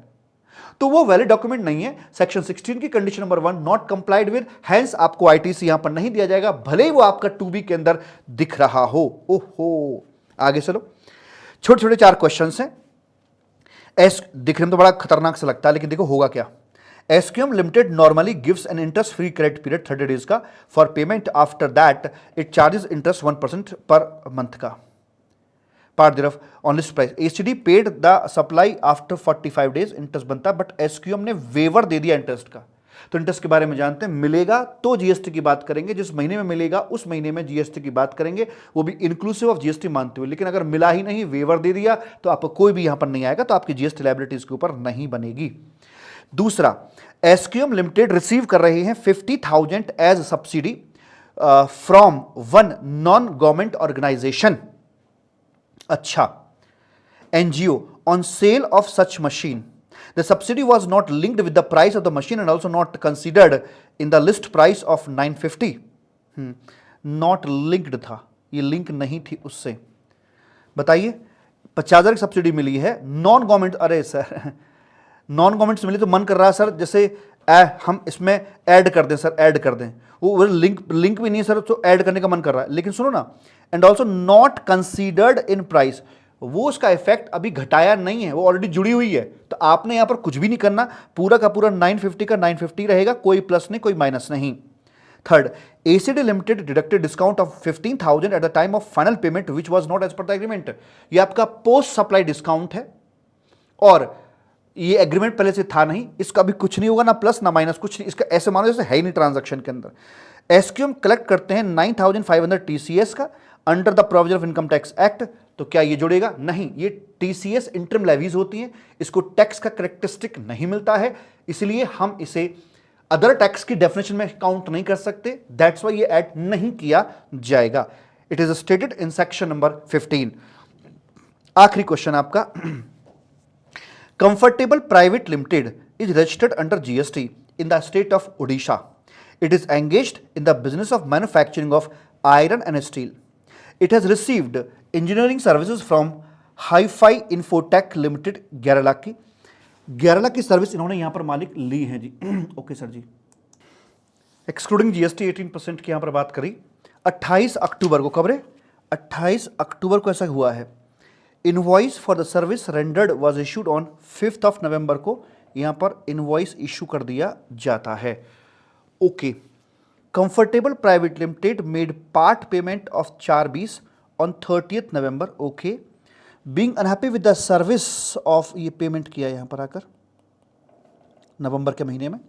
तो वो वैलिड डॉक्यूमेंट नहीं है। सेक्शन 16 की condition number 1 not complied with, hence आपको ITC यहां पर नहीं दिया जाएगा, भले ही वो आपका 2B के अंदर दिख रहा हो। ओहो, आगे चलो। छोटे छोटे 4 क्वेश्चन हैं। दिखने में तो बड़ा खतरनाक सा लगता है, लेकिन देखो होगा क्या। SQM limited normally gives an interest free credit period 30 days का for payment, after that it charges interest 1% per month का part thereof on list price. ACD paid the supply after 45 days, interest बनता, but SQM ने waiver दे दिया interest का। तो interest के बारे में जानते हैं, मिलेगा तो GST की बात करेंगे, जिस महीने में मिलेगा उस महीने में GST की बात करेंगे, वो भी इंक्लूसिव ऑफ GST मानते हुए। लेकिन अगर मिला ही नहीं, वेवर दे दिया, तो आपको कोई भी यहां पर नहीं आएगा, तो आपकी GST लायबिलिटीज के ऊपर नहीं बनेगी। दूसरा, SQM लिमिटेड रिसीव कर रहे हैं 50,000 as subsidy from one non government organisation, अच्छा, NGO on sale of such machine. The subsidy was not linked with the price of the machine and also not considered in the list price of 950. Not linked था, ये link नहीं थी उससे। बताइए, 50,000 की subsidy मिली है, non government. अरे sir, non government से मिली तो मन कर रहा है सर जैसे हम इसमें ऐड कर दें सर, ऐड कर दें। वो लिंक भी नहीं है सर, तो ऐड करने का मन कर रहा है। लेकिन सुनो ना, and also not considered in price, वो उसका इफेक्ट अभी घटाया नहीं है, वो ऑलरेडी जुड़ी हुई है। तो आपने यहां पर कुछ भी नहीं करना, पूरा का पूरा 950 का 950 रहेगा, कोई प्लस नहीं कोई माइनस नहीं। Third, ACD limited deducted discount of 15,000 at the time of final payment which was not as per the agreement. ये आपका पोस्ट सप्लाई डिस्काउंट है, और ये एग्रीमेंट पहले से था नहीं, इसका भी कुछ नहीं होगा, ना प्लस ना माइनस, कुछ नहीं। इसका ऐसे मानो जैसे है ही नहीं ट्रांजैक्शन के अंदर। SQM कलेक्ट करते हैं 9,500 TCS का under the provision of income tax act. तो क्या ये जुड़ेगा? नहीं, ये TCS इंटरम लेवीज होती हैं, इसको टैक्स का करेक्टरिस्टिक नहीं मिलता है, इसलिए हम इसे अदर टैक्स की डेफिनेशन में काउंट नहीं कर सकते। दैट्स वाई ये ऐड नहीं किया जाएगा। It is stated in section number 15। आखिरी क्वेश्चन आपका, Comfortable Private Limited is registered under GST in the state of Odisha. It is engaged in the business of manufacturing of iron and steel. It has received engineering services from Hi-Fi Infotech Limited 11 lakh की। 11 लाख की service इन्होंने यहाँ पर मालिक ली है जी। Okay sir जी, excluding GST 18% की यहाँ पर बात करी। 28 अक्टूबर को, खबर है 28 अक्टूबर को ऐसा हुआ है। Invoice for the service rendered was issued on 5th of November को, यहां पर इनवॉइस इशू कर दिया जाता है। Okay, comfortable private limited made part payment of 4/20 on 30th November. Okay, being unhappy with the service of, ये payment किया यहां पर आकर नवंबर के महीने में।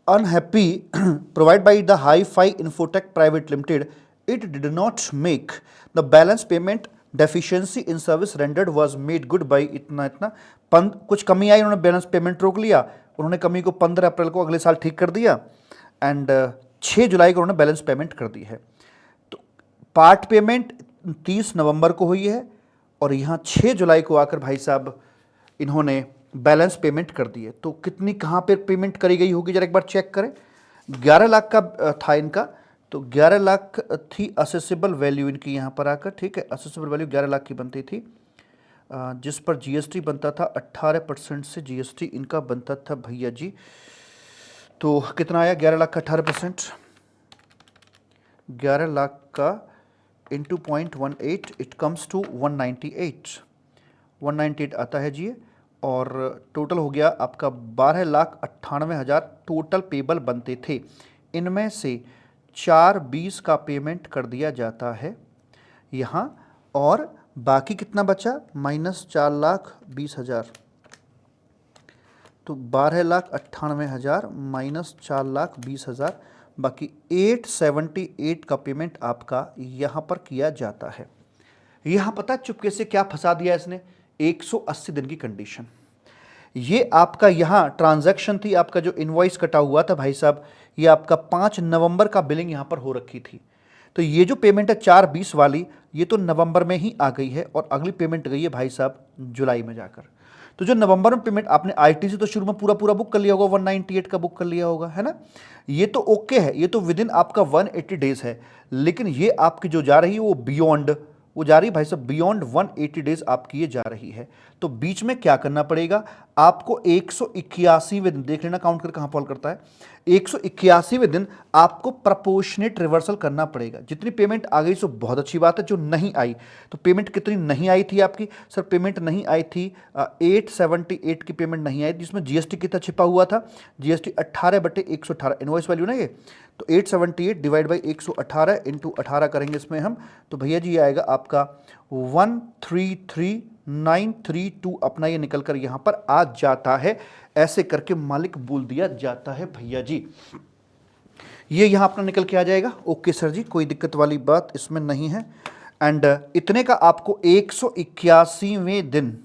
Unhappy provide by the Hi-Fi Infotech private limited, it did not make the balance payment, deficiency in service rendered was made good by इतना इतना। कुछ कमी आई, उन्होंने बैलेंस पेमेंट रोक लिया, उन्होंने कमी को 15 अप्रैल को अगले साल ठीक कर दिया, एंड 6 जुलाई को उन्होंने बैलेंस पेमेंट कर दी है। तो पार्ट पेमेंट 30 नवंबर को हुई है, और यहाँ 6 जुलाई को आकर भाई साहब इन्होंने बैलेंस पेमेंट कर दी है। तो कितनी कहाँ पे पेमेंट करी गई होगी जरा एक बार चेक करें। 11 लाख का था इनका, तो 11 लाख थी असेसेबल वैल्यू इनकी यहाँ पर आकर, ठीक है। असेसेबल वैल्यू 11 लाख की बनती थी, जिस पर GST बनता था 18% से GST इनका बनता था भैया जी। तो कितना आया 11 लाख का 18%, 11 लाख का इंटू 0.18, इट कम्स टू 198 आता है जी। और टोटल हो गया आपका 12,98,000 टोटल पेबल बनते थे। इनमें से 4/20 का पेमेंट कर दिया जाता है यहाँ, और बाकी कितना बचा -4,20,000। तो 12,98,000 माइनस 4,20,000, बाकी 878 का पेमेंट आपका यहाँ पर किया जाता है। यहाँ पता चुपके से क्या फंसा दिया इसने, 180 दिन की कंडीशन। ये आपका यहाँ ट्रांजैक्शन थी, आपका जो इनवॉइस कटा हुआ था भाई साहब, ये आपका 5 नवंबर का बिलिंग यहाँ पर हो रखी थी। तो ये जो पेमेंट है 4/20 वाली, ये तो नवंबर में ही आ गई है और अगली पेमेंट गई है भाई साहब जुलाई में जाकर। तो जो नवंबर में पेमेंट आपने आईटीसी तो शुरू में पूरा पूरा बुक कर लिया होगा, 198 का बुक कर लिया होगा, है ना। ये तो ओके है, ये तो विद इन आपका 180 डेज है। लेकिन ये आपकी जो जा रही है वो बियॉन्ड, वो जा रही है भाई साहब बियॉन्ड 180 डेज आपकी ये जा रही है। तो बीच में क्या करना पड़ेगा आपको, 181वें दिन देख लेना काउंट कर कहां फॉल करता है, 181वें दिन आपको प्रपोर्शनेट रिवर्सल करना पड़ेगा। जितनी पेमेंट आ गई सो बहुत अच्छी बात है, जो नहीं आई तो पेमेंट कितनी नहीं आई थी आपकी, सर पेमेंट नहीं आई थी 878 की पेमेंट नहीं आई, जिसमें जीएसटी कितना छिपा हुआ था, जीएसटी 18/118 इनवॉइस वैल्यू ना ये, तो 878 डिवाइड बाई 118 इंटू 18 करेंगे इसमें हम, तो भैया जी ये आएगा आपका 133,932 अपना ये निकल कर यहां पर आ जाता है। ऐसे करके मालिक बोल दिया जाता है भैया जी, ये यहां अपना निकल के आ जाएगा। ओके सर जी, कोई दिक्कत वाली बात इसमें नहीं है। एंड इतने का आपको 181वें दिन,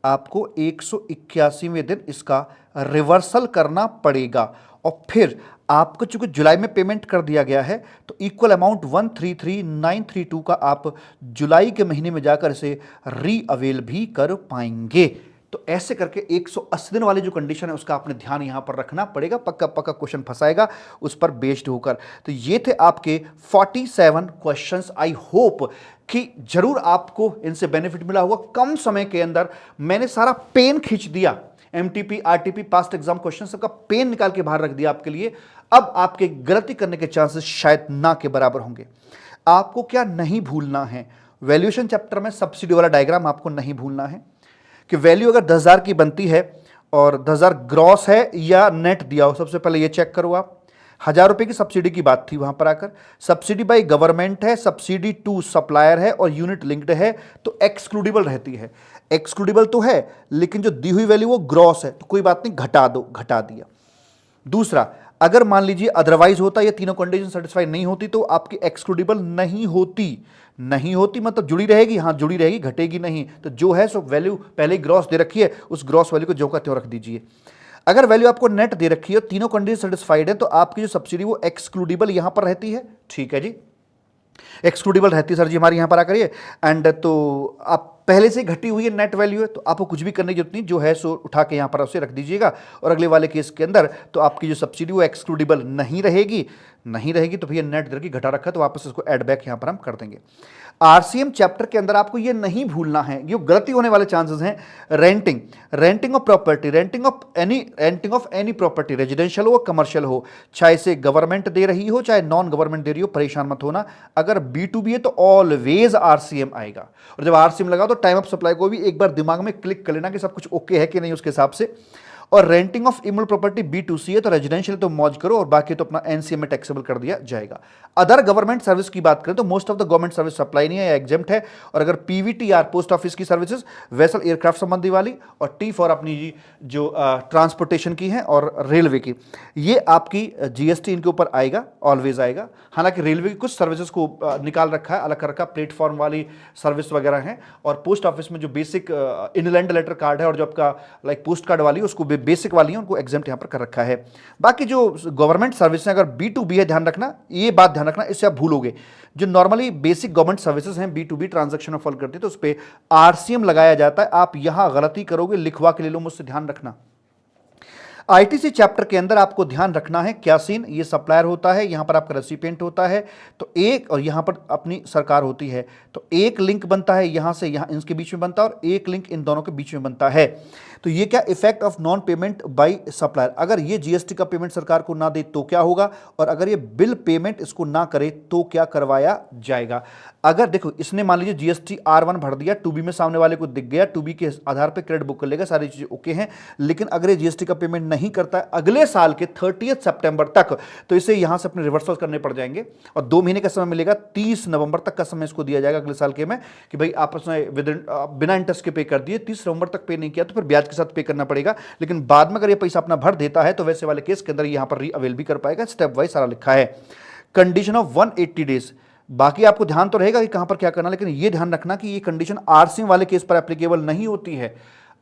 आपको 181वें दिन इसका रिवर्सल करना पड़ेगा। और फिर आपको चूंकि जुलाई में पेमेंट कर दिया गया है तो इक्वल अमाउंट 133,932 का आप जुलाई के महीने में जाकर इसे रीअवेल भी कर पाएंगे। तो ऐसे करके 180 दिन वाली जो कंडीशन है उसका आपने ध्यान यहां पर रखना पड़ेगा, पक्का पक्का क्वेश्चन फंसाएगा उस पर बेस्ड होकर। तो ये थे आपके 47 क्वेश्चंस। आई होप कि जरूर आपको इनसे बेनिफिट मिला होगा। कम समय के अंदर मैंने सारा पेन खींच दिया, MTP RTP past exam question सबका पेन निकाल के बाहर रख दिया आपके लिए। अब आपके गलती करने के चांसेस शायद ना के बराबर होंगे। आपको क्या नहीं भूलना है, वैल्यूएशन चैप्टर में सब्सिडी वाला डायग्राम आपको नहीं भूलना है कि वैल्यू अगर 10,000 की बनती है और 10,000 ग्रॉस है या नेट दिया हो, सबसे पहले ये चेक करो आप। 1,000 रुपए की सब्सिडी की बात थी वहां पर आकर, सब्सिडी बाई गवर्नमेंट है, सब्सिडी टू सप्लायर है और यूनिट लिंक्ड है तो एक्सक्लूडेबल रहती है। एक्सक्लूडेबल तो है लेकिन जो दी हुई वैल्यू वो ग्रॉस है तो कोई बात नहीं, घटा दो, घटा दिया। दूसरा, अगर मान लीजिए अदरवाइज होता, ये तीनों कंडीशन सेटिस्फाई नहीं होती तो आपकी एक्सक्लूडेबल नहीं होती। नहीं होती मतलब जुड़ी रहेगी, हाँ जुड़ी रहेगी, घटेगी नहीं। तो जो है सो वैल्यू पहले ही ग्रॉस दे रखी है, उस ग्रॉस वैल्यू को जो का त्यों रख दीजिए। अगर वैल्यू आपको नेट दे रखी है, तीनों कंडीशन सेटिस्फाइड है तो आपकी जो सब्सिडी वो एक्सक्लूडेबल यहां पर रहती है। ठीक है जी, एक्सक्लूडेबल रहती है सर जी हमारी यहां पर आकर ये। एंड तो आप पहले से घटी हुई है नेट वैल्यू है तो आपको कुछ भी करने की जरूरत नहीं, जो है सो उठा के यहां पर उसे रख दीजिएगा। और अगले वाले केस के अंदर तो आपकी जो सब्सिडी वो एक्सक्लूडेबल नहीं रहेगी, नहीं रहेगी तो भैया नेट दर की घटा रखा है तो वापस इसको एड बैक यहां पर हम कर देंगे। आरसीएम चैप्टर के अंदर आपको ये नहीं भूलना है, ये गलती होने वाले चांसेस हैं। Renting, renting of property, renting of any property, residential हो कमर्शियल हो, चाहे से गवर्नमेंट दे रही हो चाहे नॉन गवर्नमेंट दे रही हो, परेशान मत होना। अगर B2B है तो ऑलवेज आरसीएम आएगा। और जब आरसीएम लगा तो टाइम ऑफ सप्लाई को भी एक बार दिमाग में क्लिक कर लेना कि सब कुछ ओके है कि नहीं उसके हिसाब से। और renting of email property B2C है तो रेजिडेंशियल तो मौज करो और बाकी तो अपना एनसीएम में टैक्सेबल कर दिया जाएगा। अदर गवर्नमेंट सर्विस की बात करें तो most of the government service supply नहीं है या एग्जेम्प्ट है। और अगर पीवीटीआर पोस्ट ऑफिस की सर्विसेज, वेसल एयरक्राफ्ट संबंधी वाली, और टी फॉर अपनी जो ट्रांसपोर्टेशन की है और रेलवे की, ये आपकी जीएसटी इनके ऊपर आएगा, ऑलवेज आएगा। हालांकि रेलवे की कुछ सर्विसेज को निकाल रखा है, अलग कर रखा, प्लेटफॉर्म वाली सर्विस वगैरह है। और पोस्ट ऑफिस में जो बेसिक इनलैंड लेटर कार्ड है और जो आपका लाइक पोस्ट कार्ड वाली उसको बेसिक वाली है उनको एग्जेम्प्ट यहां पर कर रखा है। बाकी जो गवर्नमेंट सर्विस है अगर B2B है, ध्यान रखना, ये बात ध्यान रखना, इससे आप भूलोगे। जो नॉर्मली बेसिक गवर्नमेंट सर्विसेज हैं B2B ट्रांजैक्शन में फॉल करती है तो उस पर आरसीएम लगाया जाता है। आप यहां गलती करोगे, लिखवा के ले लो मुझसे, ध्यान रखना। आईटीसी चैप्टर के अंदर आपको ध्यान रखना है क्या सीन, ये सप्लायर होता है, यहां पर आपका रेसिपिएंट होता है तो एक, और यहां पर अपनी सरकार होती है तो एक लिंक बनता है यहां से यहां, इनके बीच में बनता है और एक लिंक इन दोनों के बीच में बनता है। तो ये क्या effect of non payment by supplier, अगर ये जीएसटी का पेमेंट सरकार को ना दे तो क्या होगा, और अगर ये बिल पेमेंट इसको ना करे तो क्या करवाया जाएगा। अगर देखो इसने मान लीजिए जीएसटी R1 भर दिया, 2B में सामने वाले को दिख गया, 2B के आधार पे क्रेडिट बुक कर लेगा, सारी चीजें ओके हैं। लेकिन अगर ये जीएसटी का पेमेंट नहीं करता है अगले साल के 30 सितंबर तक तो इसे यहां से अपने रिवर्सल करने पड़ जाएंगे और 2 महीने का समय मिलेगा, 30 नवंबर तक का समय इसको दिया जाएगा अगले साल के में कि भाई आपस में बिना इंटरेस्ट के पे कर दिए, 30 नवंबर तक पे नहीं किया तो फिर ब्याज के साथ पे करना पड़ेगा। लेकिन बाद में अगर ये पैसा अपना भर देता है तो वैसे वाले केस के अंदर यहां पर रीअवेल भी कर पाएगा। स्टेप वाइज सारा लिखा है। कंडीशन ऑफ 180 डेज, बाकी आपको ध्यान तो रहेगा कि कहां पर क्या करना, लेकिन ये ध्यान रखना कि ये कंडीशन आरसीएम वाले केस पर एप्लीकेबल नहीं होती है।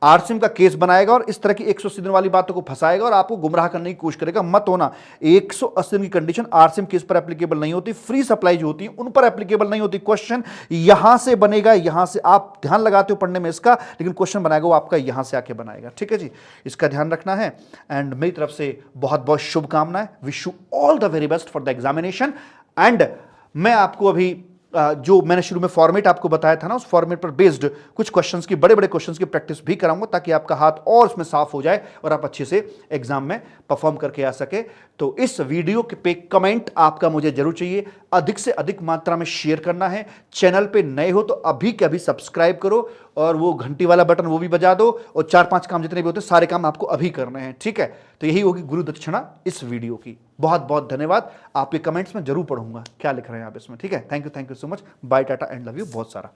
आरसीएम का केस बनाएगा और इस तरह की 180 दिन वाली बातों को फंसाएगा और आपको गुमराह करने की कोशिश करेगा। मत होना। 180 दिन की कंडीशन आरसीएम केस पर एप्लीकेबल नहीं होती, फ्री सप्लाई जो होती है उन पर एप्लीकेबल नहीं होती। क्वेश्चन यहां से बनेगा, यहां से आप ध्यान लगाते हो पढ़ने में इसका, लेकिन क्वेश्चन बनाएगा वो आपका यहां से आके बनाएगा। ठीक है जी, इसका ध्यान रखना है। एंड मेरी तरफ से बहुत बहुत शुभकामनाएं। Wish you all the very best for the examination. And मैं आपको अभी जो मैंने शुरू में फॉर्मेट आपको बताया था ना, उस फॉर्मेट पर बेस्ड कुछ क्वेश्चंस की, बड़े बड़े क्वेश्चंस की प्रैक्टिस भी कराऊंगा ताकि आपका हाथ और उसमें साफ हो जाए और आप अच्छे से एग्जाम में परफॉर्म करके आ सके। तो इस वीडियो के पे कमेंट आपका मुझे जरूर चाहिए, अधिक से अधिक मात्रा में शेयर करना है। चैनल पे नए हो तो अभी के अभी सब्सक्राइब करो और वो घंटी वाला बटन वो भी बजा दो, और 4-5 काम जितने भी होते हैं सारे काम आपको अभी करने हैं। ठीक है, तो यही होगी गुरु दक्षिणा इस वीडियो की। बहुत बहुत धन्यवाद। आपके कमेंट्स में जरूर पढ़ूंगा क्या लिख रहे हैं आप इसमें। ठीक है, thank you so much. Bye, tata and love you बहुत सारा।